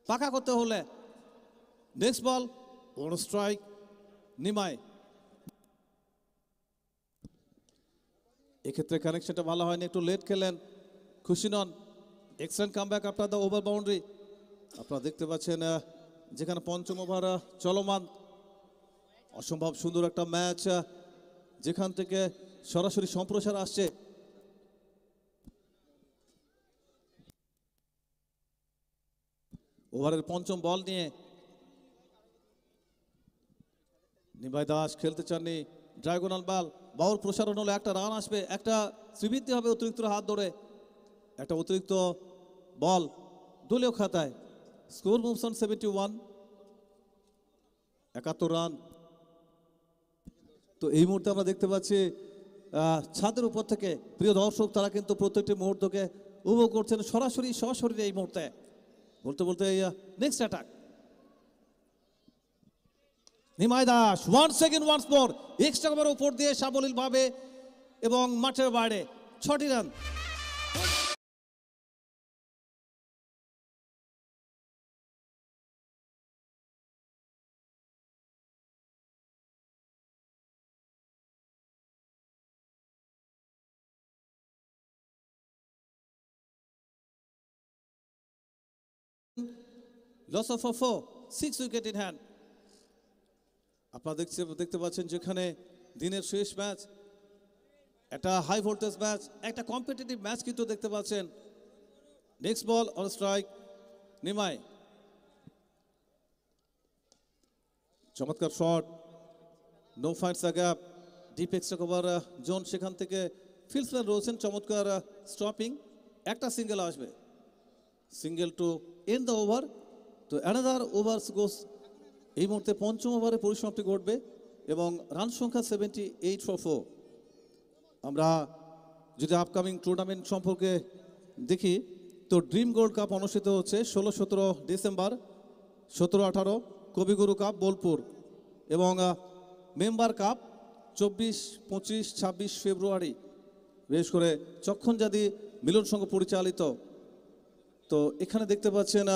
S1: পাকা করতে হলে। Next ball on strike Nimai, এক্ষেত্রে কানেকশনটা ভালো হয়নি, একটু লেট খেলেন, খুশি নন। Excellent comeback after the over boundary. আপনারা দেখতে পাচ্ছেন যেখানে পঞ্চম ওভার চলমান, অসম্ভব সুন্দর একটা ম্যাচ, যেখান থেকে সরাসরি সম্প্রচার আসছে। ওভারের পঞ্চম বল নিয়ে নিমাই দাস খেলতে চাননি, ডায়াগোনাল বল, বাউল প্রসারণ হলে একটা রান আসবে, একটা শ্রীবৃদ্ধি হবে অতিরিক্ত হাত ধরে, একটা অতিরিক্ত বল দলীয় খাতায়। Score moves on 71, 71 run. তো এই মুহূর্তে আমরা দেখতে পাচ্ছি ছাদের উপর থেকে প্রিয় দর্শক তারা কিন্তু প্রত্যেকটি মুহূর্তকে উপভোগ করছেন সরাসরি সশরীরে এই মুহূর্তে। বলতে বলতে next attack Nimai Das, once second once more, extra cover উপর দিয়ে সাবলীল ভাবে এবং মাঠের বাইরে 6টি run. Loss of 4, 6 wicket in hand. আপনারা দেখতে পাচ্ছেন যেখানে দিনের শেষ ম্যাচ, একটা হাই ভোল্টেজ ম্যাচ, একটা কম্পিটিটিভ ম্যাচ কিন্তু দেখতে পাচ্ছেন। Next ball on strike Nimai, চমৎকার shot, no finds the gap, deep extra cover zone, সেখান থেকে ফিল্ডসম্যান রয়েছেন, চমৎকার স্টপিং, একটা সিঙ্গেল আসবে, single to end the over. তো অ্যানাদার ওভার্স গোস, এই মুহূর্তে পঞ্চম ওভারে পরিসমাপ্তি ঘটবে এবং রান সংখ্যা 78 ফর 4। আমরা যদি আপকামিং টুর্নামেন্ট সম্পর্কে দেখি তো ড্রিম গোল্ড কাপ অনুষ্ঠিত হচ্ছে 16-17 ডিসেম্বর, 17-18 কবিগুরু কাপ বোলপুর এবং মেম্বার কাপ 24-25-26 ফেব্রুয়ারি, বিশেষ করে চক্ষণজাতি মিলন সংঘ পরিচালিত। তো এখানে দেখতে পাচ্ছেন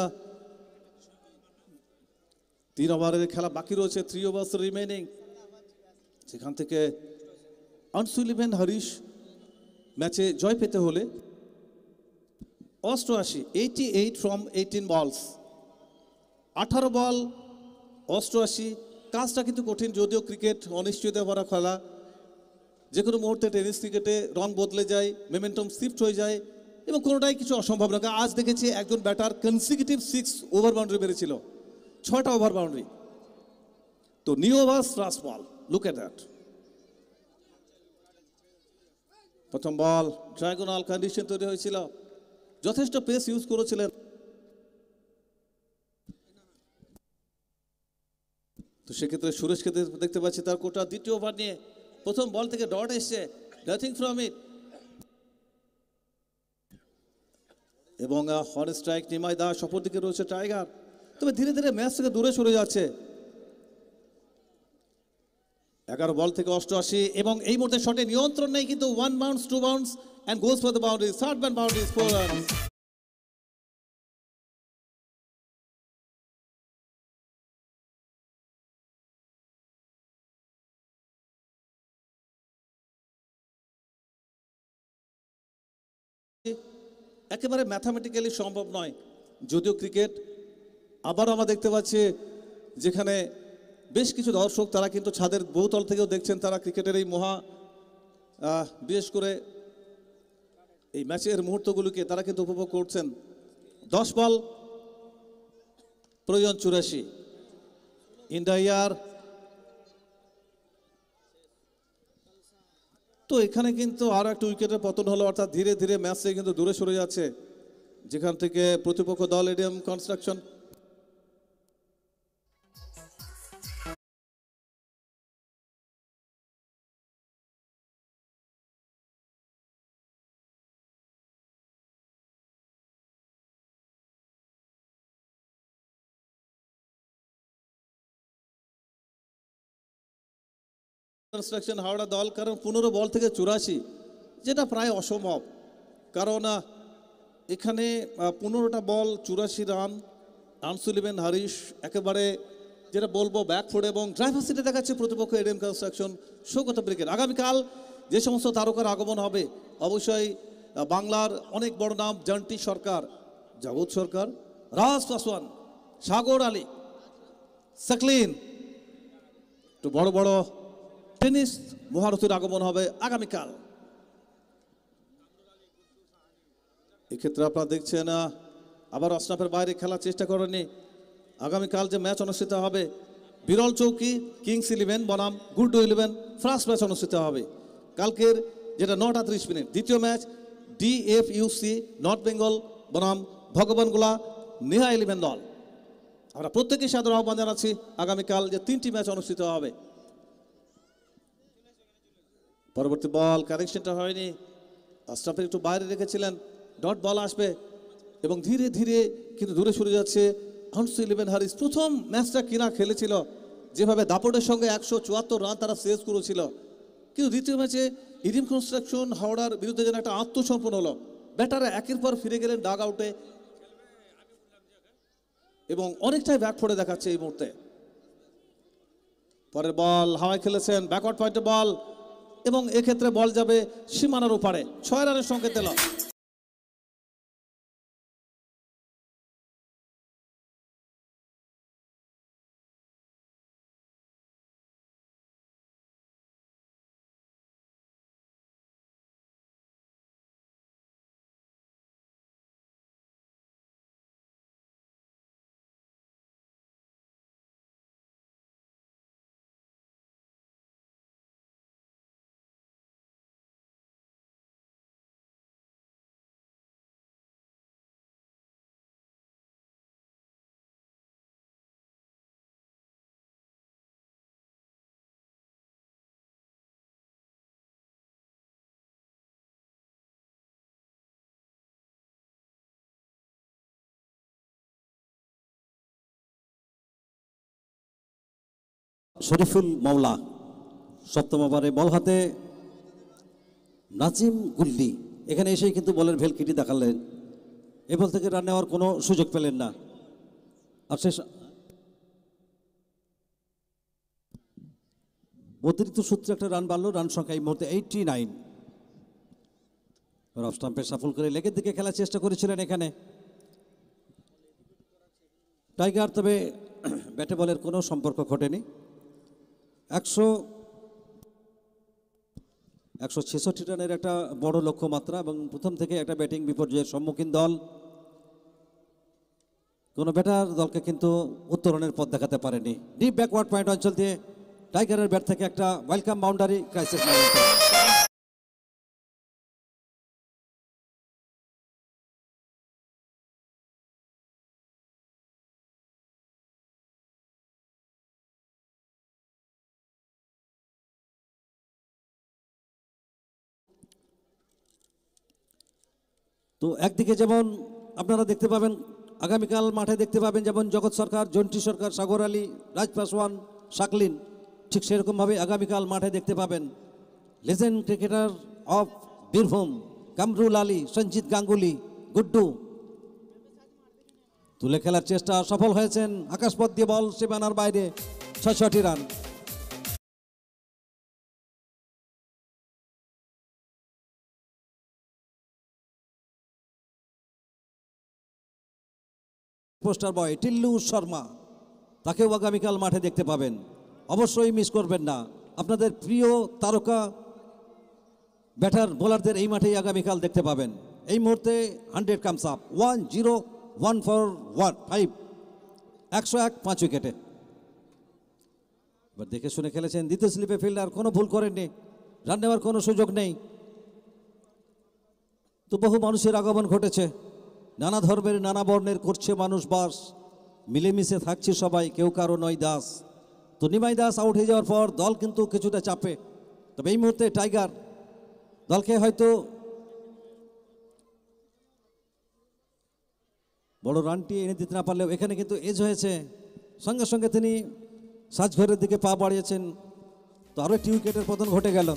S1: 3 ওভারের খেলা বাকি রয়েছে, 3 ওভার্স রিমেনিং, সেখান থেকে আনসুলিভেন হারিশ ম্যাচে জয় পেতে হলে 88 ফ্রম 18 বলস, 18 বল 88। কাজটা কিন্তু কঠিন, যদিও ক্রিকেট অনিশ্চয়তা ভরা খেলা, যে কোনো মুহূর্তে টেনিস ক্রিকেটে রান বদলে যায়, মোমেন্টাম শিফট হয়ে যায় এবং কোনোটাই কিছু অসম্ভব না। আজ দেখেছি একজন ব্যাটার কনসিকিউটিভ 6 ওভার বাউন্ডারি মেরেছিল, 6টা ওভার বাউন্ডারি। তো new ওভার্স first ball, look at that. প্রথম বল ট্রায়াগোনাল কন্ডিশন তৈরি হয়েছিল, যথেষ্ট পেস ইউজ করেছিলেন। তো সেক্ষেত্রে সুরেশকে দেখতে পাচ্ছি তার কোটা দ্বিতীয় ওভার নিয়ে প্রথম বল থেকে ডট এসছে, নাথিং ফ্রম ইট, এবং হর্ন স্ট্রাইক নিমাই দাস, অপর দিকে রয়েছে টাইগার। তবে ধীরে ধীরে ম্যাচ থেকে দূরে সরে যাচ্ছে। 11 বল থেকে 88 এবং এই মুহূর্তে শটে নিয়ন্ত্রণ নেই, কিন্তু 1 bounce 2 bounce and goes for the boundary, third man boundary, 4 runs. একেবারে ম্যাথামেটিক্যালি সম্ভব নয়, যদিও ক্রিকেট আবার আমরা দেখতে পাচ্ছি যেখানে বেশ কিছু দর্শক তারা কিন্তু ছাদের বহুতল থেকেও দেখছেন, তারা ক্রিকেটের এই বিশেষ করে এই ম্যাচের মুহূর্তগুলোকে তারা কিন্তু উপভোগ করছেন। 10 বল প্রয়োজন 84 ইন দ্য ইয়ার। তো এখানে কিন্তু আরো একটা উইকেটের পতন হলো, অর্থাৎ ধীরে ধীরে ম্যাচ থেকে কিন্তু দূরে সরে যাচ্ছে, যেখান থেকে প্রতিপক্ষ দল এডিএম কনস্ট্রাকশন কনস্ট্রাকশন হাওড়া দল, কারণ 15 বল থেকে 84, যেটা প্রায় অসম্ভব। কারণ এখানে 15টা বল 84 রান, আনসুলিভেন হারিশ একেবারে যেটা বলবো ব্যাকফুট এবং ড্রাইভার সিটে দেখাচ্ছে প্রতিপক্ষ এডিএম কনস্ট্রাকশন সৌগত ব্রিগেড। আগামীকাল যে সমস্ত তারকার আগমন হবে, অবশ্যই বাংলার অনেক বড় নাম, জান্টি সরকার, জগৎ সরকার, রাজ পাসওয়ান, সাগর আলী, সাকলিন, তো বড় বড় টেনিস মহারথীর আগমন হবে আগামীকাল। এক্ষেত্রে আপনারা দেখছেন আবার অস্নাপের বাইরে খেলার চেষ্টা করেনি। আগামীকাল যে ম্যাচ অনুষ্ঠিত হবে, বিরল চৌকি কিংস 11 বনাম গুড 11 ফার্স্ট ম্যাচ অনুষ্ঠিত হবে কালকের, যেটা 9টা 30 মিনিট। দ্বিতীয় ম্যাচ ডিএফইউসি নর্থ বেঙ্গল বনাম ভগবানগোলা নেহা 11 দল। আমরা প্রত্যেকেই সাদর আহ্বান জানাচ্ছি আগামীকাল যে 3টি ম্যাচ অনুষ্ঠিত হবে। পরবর্তী বল কানেকশনটা হয়নি, আশরাফের একটু বাইরে রেখেছিলেন, ডট বল আসবে এবং ধীরে ধীরে কিন্তু দূরে সরে যাচ্ছে আনসুলিভেন হারিস। প্রথম ম্যাচটা কিনা খেলেছিল যেভাবে দাপটের সঙ্গে 174 রান তারা শেষ করেছিল, কিন্তু দ্বিতীয় ম্যাচে ইডিএম কনস্ট্রাকশন হাওড়ার বিরুদ্ধে যেন একটা আত্মসমর্পণ হলো। ব্যাটাররা একের পর ফিরে গেলেন ডাগ আউটে এবং অনেকটাই ব্যাকফুটে দেখাচ্ছে এই মুহূর্তে। পরের বল হাওয়ায় খেলেছেন, ব্যাকওয়ার্ড পয়েন্টে বল এবং এক্ষেত্রে বল যাবে সীমানার ওপারে, 6 রানের সংকেত এলো।
S3: শরীফুল মাওলা। সপ্তম ওভারে বল হাতে নাজিম গুল্লি, এখানে এসেই কিন্তু বলের ভেলকিটি দেখালেন। এ বল থেকে রান নেওয়ার কোনো সুযোগ পেলেন না। আর শেষ অতিরিক্ত সূত্রে একটা রান বাড়লো, রান সংখ্যা এই মুহূর্তে 89। অফ স্টাম্পে সাফল করে লেগের দিকে খেলার চেষ্টা করেছিলেন এখানে টাইগার, তবে ব্যাটে বলের কোনো সম্পর্ক ঘটেনি। 166 রানের একটা বড় লক্ষ্যমাত্রা এবং প্রথম থেকে একটা ব্যাটিং বিপর্যয়ের সম্মুখীন দল। কোনো ব্যাটার দলকে কিন্তু উত্তরণের পথ দেখাতে পারেনি। ডিপ ব্যাকওয়ার্ড পয়েন্ট অঞ্চল দিয়ে টাইগারের ব্যাট থেকে একটা ওয়েলকাম বাউন্ডারি ক্রাইসিস মোমেন্টে। তো একদিকে যেমন আপনারা দেখতে পাবেন আগামীকাল মাঠে দেখতে পাবেন যেমন জগৎ সরকার, জন্টি সরকার, সাগর আলী, রাজ পাসওয়ান, শাকলিন, ঠিক সেরকমভাবে আগামীকাল মাঠে দেখতে পাবেন legend cricketer of Birbhum Kamrul Ali, Sanjit Ganguly, Guddu. তুলে খেলার চেষ্টা সফল হয়েছেন, আকাশপথ দিয়ে বল সীমানার বাইরে, 66 রান। পোস্টার বয় টিল্লু শর্মা, তাকেও আগামীকাল মাঠে দেখতে পাবেন, অবশ্যই মিস করবেন না। আপনাদের প্রিয় তারকা ব্যাটার বোলারদের এই মাঠেই আগামীকাল দেখতে পাবেন। এই মুহূর্তে 100 কামস আপ, 101 101 5 উইকেটে। এবার দেখে শুনে খেলেছেন, দ্বিতীয় স্লিপে ফিল্ডার কোনো ভুল করেননি, রান নেওয়ার কোনো সুযোগ নেই। তো বহু মানুষের আগমন ঘটেছে, নানা ধর্মের নানা বর্ণের করছে মানুষ বাস, মিলেমিশে থাকছে সবাই, কেউ কারো নয় দাস। তো নিমাই দাস আউট হয়ে যাওয়ার পর দল কিন্তু কিছুটা চাপে, তবে এই মুহূর্তে টাইগার দলকে হয়তো বড় রানটি এনে দিতে না পারলেও এখানে কিন্তু এজ হয়েছে, সঙ্গে সঙ্গে তিনি সাজঘরের দিকে পা বাড়িয়েছেন। তো আরও একটি উইকেটের পতন ঘটে গেল।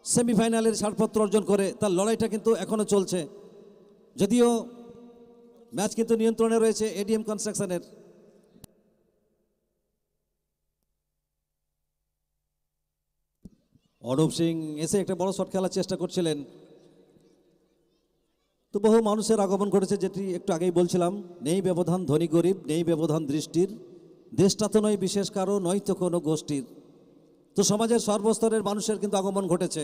S3: সেমিফাইনালের ছাড়পত্র অর্জন করে তার লড়াইটা কিন্তু এখনো চলছে, যদিও ম্যাচ কিন্তু নিয়ন্ত্রণে রয়েছে এডিএম কনস্ট্রাকশনের। অরূপ সিং এসে একটা বড় শট খেলার চেষ্টা করছিলেন, তো বহু মানুষের আগমন ঘটেছে, যেটি একটু আগেই বলছিলাম। নেই ব্যবধান ধনী গরিব, নেই ব্যবধান দৃষ্টির, দেশটা তো নয় বিশেষ কারো, নয় তো কোনো গোষ্ঠীর। তো সমাজের সর্বস্তরের মানুষের কিন্তু আগমন ঘটেছে।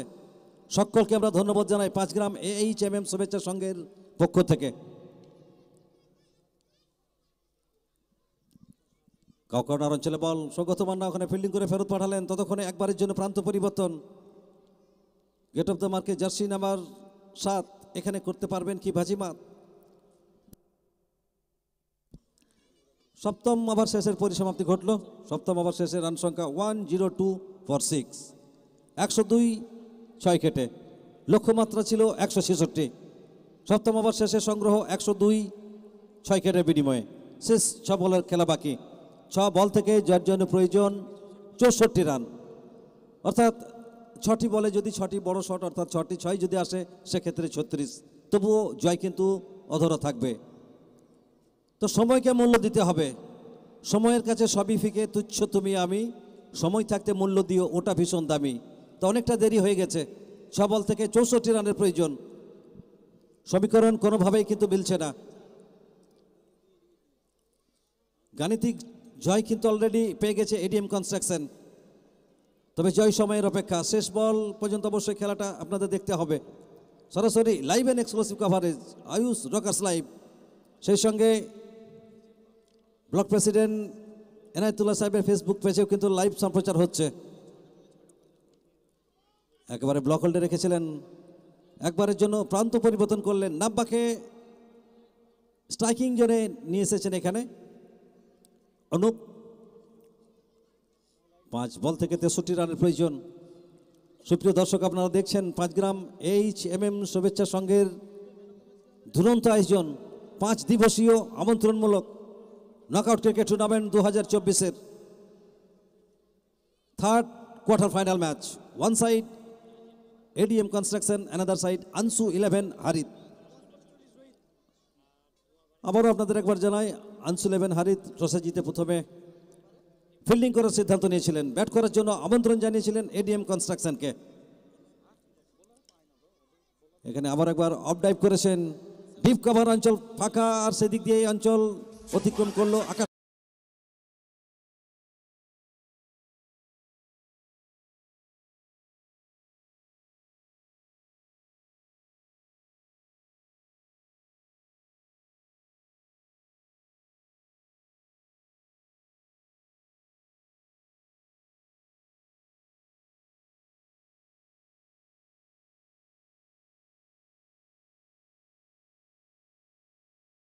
S3: সকলকে আমরা ধন্যবাদ জানাই 5 গ্রাম AHMM শুভেচ্ছা সংঘের পক্ষ থেকে। কাউকর্নার অঞ্চলে বল, সৌগত মান্না ওখানে ফিল্ডিং করে ফেরত পাঠালেন, ততক্ষণে একবারের জন্য প্রান্ত পরিবর্তন। গেট অফ দ্য মার্কে জার্সি নাম্বার 7 এখানে করতে পারবেন কি বাজিমাত। সপ্তম ওভার শেষের পরিসমাপ্তি ঘটল। সপ্তম ওভার শেষের রান সংখ্যা 102 ফর 6, 102 6 উইকেটে, লক্ষ্যমাত্রা ছিল 166। সপ্তম ওভার শেষে সংগ্রহ 102 6 উইকেটের বিনিময়ে। শেষ 6 বলের খেলা বাকি, 6 বল থেকে যার জন্য প্রয়োজন 64 রান, অর্থাৎ 6টি বলে যদি 6টি বড় শট অর্থাৎ 6টি 6 যদি আসে সেক্ষেত্রে 36, তবুও জয় কিন্তু অধরা থাকবে। তো সময়কে মূল্য দিতে হবে, সময়ের কাছে সবই ফিকে, তুচ্ছ তুমি আমি, সময় থাকতে মূল্য দিও ওটা ভীষণ দামি। তো অনেকটা দেরি হয়ে গেছে, 6 বল থেকে 64 রানের প্রয়োজন, সমীকরণ কোনোভাবেই কিন্তু মিলছে না। গাণিতিক জয় কিন্তু অলরেডি পেয়ে গেছে এডিএম কনস্ট্রাকশন, তবে জয় সময়ের অপেক্ষা। শেষ বল পর্যন্ত অবশ্যই খেলাটা আপনাদের দেখতে হবে সরাসরি live and exclusive coverage Ayush Rockerz live, সেই সঙ্গে ব্লক প্রেসিডেন্ট এনায়েতুল্লাহ সাহেবের ফেসবুক পেজেও কিন্তু লাইভ সম্প্রচার হচ্ছে। একেবারে ব্লক হোল্ডে রেখেছিলেন, একবারের জন্য প্রান্ত পরিবর্তন করলেন, নাব্বাকে স্ট্রাইকিং জোনে নিয়ে এসেছেন এখানে অনুপ। 5 বল থেকে 63 রানের প্রয়োজন। সুপ্রিয় দর্শক, আপনারা দেখছেন 5 গ্রাম HMM শুভেচ্ছা সংঘের দুরন্ত আয়োজন 5 দিবসীয় আমন্ত্রণমূলক নকআউট ক্রিকেট টুর্নামেন্ট 2024-এর third quarter final match. One side ADM construction, another side আনসু 11 হারিত। আবারও আপনাদের একবার জানাই, আনসু 11 হারিত টসে জিতে প্রথমে ফিল্ডিং করার সিদ্ধান্ত নিয়েছিলেন। ব্যাট করার জন্য আমন্ত্রণ জানিয়েছিলেন ADM কনস্ট্রাকশনকে। এখানে আবার একবার অফ ডাইভ করেছেন, ডিপ কভার অঞ্চল ফাঁকা, আর সেদিক দিয়ে এই অঞ্চল অতিক্রম করলো আকাশ।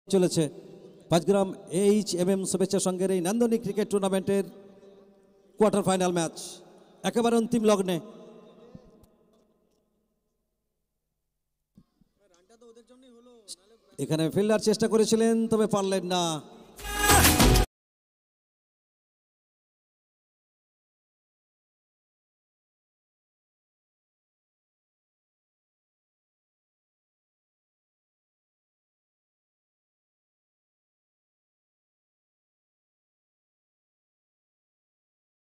S3: চলেছে 5 গ্রাম HMM শুভেচ্ছা সংঘের এই নান্দনিক ক্রিকেট টুর্নামেন্টের কোয়ার্টার ফাইনাল ম্যাচ একেবারে অন্তিম লগ্নে। এখানে ফিল্ডার চেষ্টা করেছিলেন, তবে পারলেন না।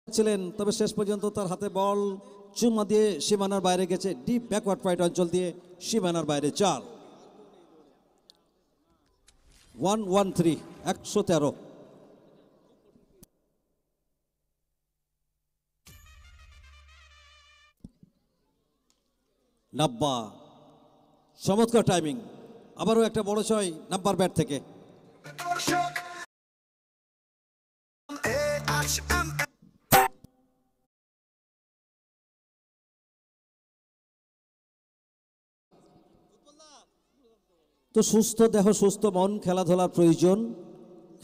S3: ছিলেন, তবে শেষ পর্যন্ত তার হাতে বল চুম্মা দিয়ে সীমানার বাইরে গেছে, ডিপ ব্যাকওয়ার্ড পয়েন্ট অঞ্চল দিয়ে সীমানার বাইরে 4। 113 113। নাব্বা চমৎকার টাইমিং, আবারও একটা বড় ছয় নাব্বার ব্যাট থেকে। তো সুস্থ দেহ সুস্থ মন, খেলাধুলার প্রয়োজন,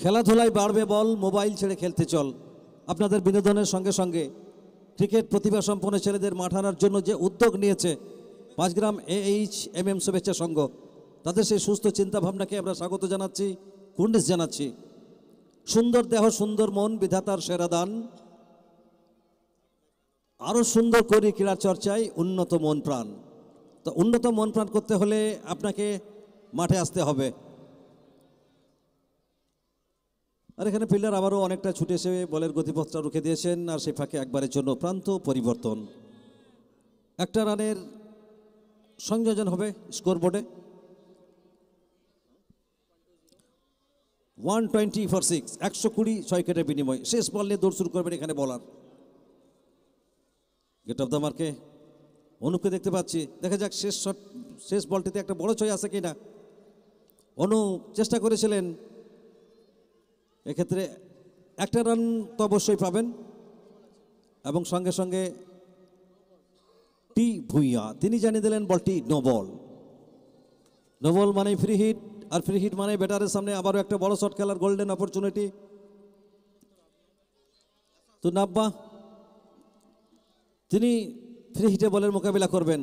S3: খেলাধুলায় বাড়বে বল, মোবাইল ছেড়ে খেলতে চল। আপনাদের বিনোদনের সঙ্গে সঙ্গে ক্রিকেট প্রতিভা সম্পন্ন ছেলেদের মাঠ আনার জন্য যে উদ্যোগ নিয়েছে 5 গ্রাম HMM শুভেচ্ছা সংঘ, তাদের সেই সুস্থ চিন্তা ভাবনাকে আমরা স্বাগত জানাচ্ছি, কুর্নিশ জানাচ্ছি। সুন্দর দেহ সুন্দর মন বিধাতার সেরা দান, আরও সুন্দর করি ক্রীড়া চর্চায় উন্নত মন প্রাণ। তো উন্নত মন প্রাণ করতে হলে আপনাকে মাঠে আসতে হবে। আর এখানে ফিল্ডার আবারও অনেকটা ছুটে এসে বলের গতিপথটা রুখে দিয়েছেন, আর সেই ফাঁকে একবারের জন্য প্রান্ত পরিবর্তন। একটা রানের সংযোজন হবে স্কোরবোর্ডে। 120 for 6, 120 6 উইকেটের বিনিময়। শেষ বল নিয়ে দৌড় শুরু করবেন এখানে বলার। গেট অফ দ্য মার্কে অনুপকে দেখতে পাচ্ছি, দেখা যাক শেষ বলটিতে একটা বড় ছয় আছে কিনা। অনুপ চেষ্টা করেছিলেন, এক্ষেত্রে একটা রান তো অবশ্যই পাবেন, এবং সঙ্গে সঙ্গে টি ভুইয়া তিনি জানিয়ে দিলেন বলটি নো বল। নো বল মানে ফ্রি হিট, আর ফ্রি হিট মানে ব্যাটারের সামনে আবারও একটা বড় শট খেলার গোল্ডেন অপরচুনিটি। তো নাব্বা তিনি ফ্রি হিটে বলের মোকাবিলা করবেন।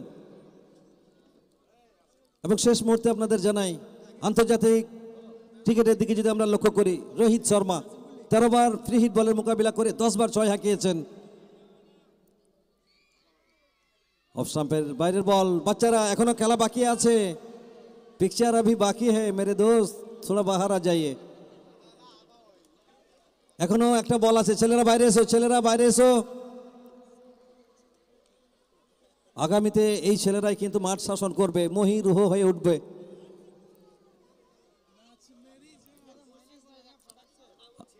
S3: এবং শেষ মুহূর্তে আপনাদের জানাই, আন্তর্জাতিক ক্রিকেটের দিকে যদি আমরা লক্ষ্য করি, রোহিত শর্মা 13 বার ফ্রি হিট বলের মোকাবিলা করে 10 বার 6 হাঁকিয়েছেন। অফ স্টাম্পের বাইরের বল। বাচ্চারা এখনো খেলা বাকি আছে, পিকচার अभी বাকি হ্যাঁ মেরে দোস্ত, থোড়া বাহার আ যাইয়ে। এখনো একটা বল আছে, ছেলেরা বাইরে এসো, ছেলেরা বাইরে এসো। আগামীতে এই ছেলেরাই কিন্তু মাঠ শাসন করবে, মহিরুহ হয়ে উঠবে।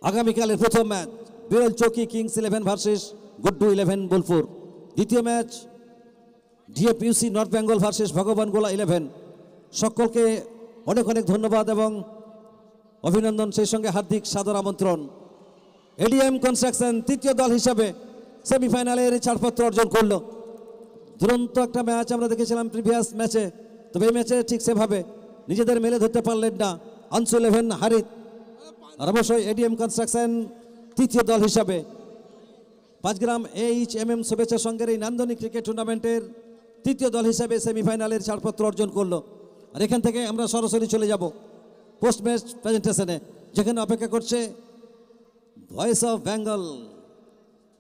S3: আগামীকালের প্রথম ম্যাচ বিরল চৌকি কিংস 11 ভার্সেস গুড্ডু 11 বোলপুর। দ্বিতীয় match DFUC north Bengal versus ভগবান গোলা 11। সকলকে অনেক অনেক ধন্যবাদ এবং অভিনন্দন, সেই সঙ্গে হার্দিক সাদর আমন্ত্রণ। এডিএম কনস্ট্রাকশন তৃতীয় দল হিসাবে সেমিফাইনালের ছাড়পত্র অর্জন করলো। দুরন্ত একটা ম্যাচ আমরা দেখেছিলাম প্রিভিয়াস ম্যাচে, তবে এই ম্যাচে ঠিক সেভাবে নিজেদের মেলে ধরতে পারলেন না আনসু 11 হারিত। আর অবশ্যই এডিএম কনস্ট্রাকশন তৃতীয় দল হিসাবে 5 গ্রাম HMM শুভেচ্ছা সংঘের এই নান্দনিক ক্রিকেট টুর্নামেন্টের তৃতীয় দল হিসাবে সেমিফাইনালের ছাড়পত্র অর্জন করলো। আর এখান থেকে আমরা সরাসরি চলে যাব পোস্ট ম্যাচ প্রেজেন্টেশনে, যেখানে অপেক্ষা করছে ভয়েস অফ বেঙ্গল,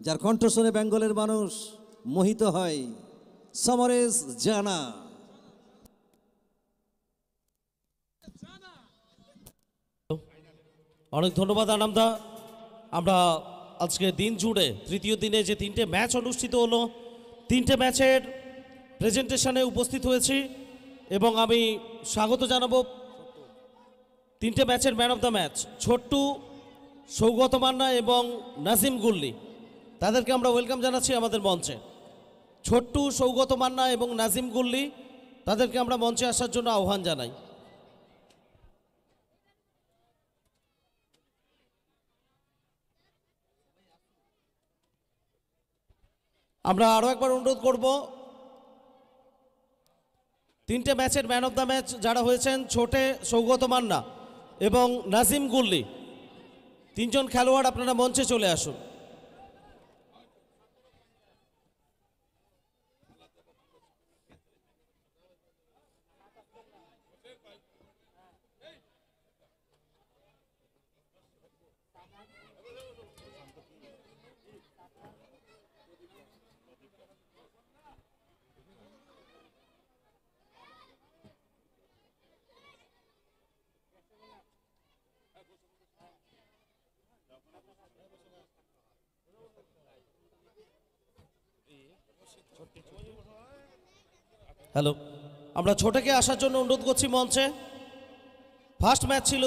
S3: যার কণ্ঠ শুনে বেঙ্গলের মানুষ মোহিত হয়, সমরেশ জানা।
S4: অনেক ধন্যবাদ আনামদা। আমরা আজকে দিন জুড়ে তৃতীয় দিনে যে 3টে ম্যাচ অনুষ্ঠিত হলো, 3টে ম্যাচের প্রেজেন্টেশনে উপস্থিত হয়েছি এবং আমি স্বাগত জানাবো 3টে ম্যাচের man of the match Chhotu, Saugata Manna এবং নাজিম গুল্লি। তাদেরকে আমরা ওয়েলকাম জানাচ্ছি আমাদের মঞ্চে। ছোট্টু, সৌগত মান্না এবং নাজিম গুল্লি, তাদেরকে আমরা মঞ্চে আসার জন্য আহ্বান জানাই। আমরা আরও একবার অনুরোধ করব, 3টে ম্যাচের ম্যান অফ দ্য ম্যাচ যারা হয়েছেন ছোটে, সৌগত মান্না এবং নাজিম গুল্লি, 3 জন খেলোয়াড় আপনারা মঞ্চে চলে আসুন। হ্যালো, আমরা ছোটকে আসার জন্য অনুরোধ করছি মঞ্চে। ফার্স্ট ম্যাচ ছিল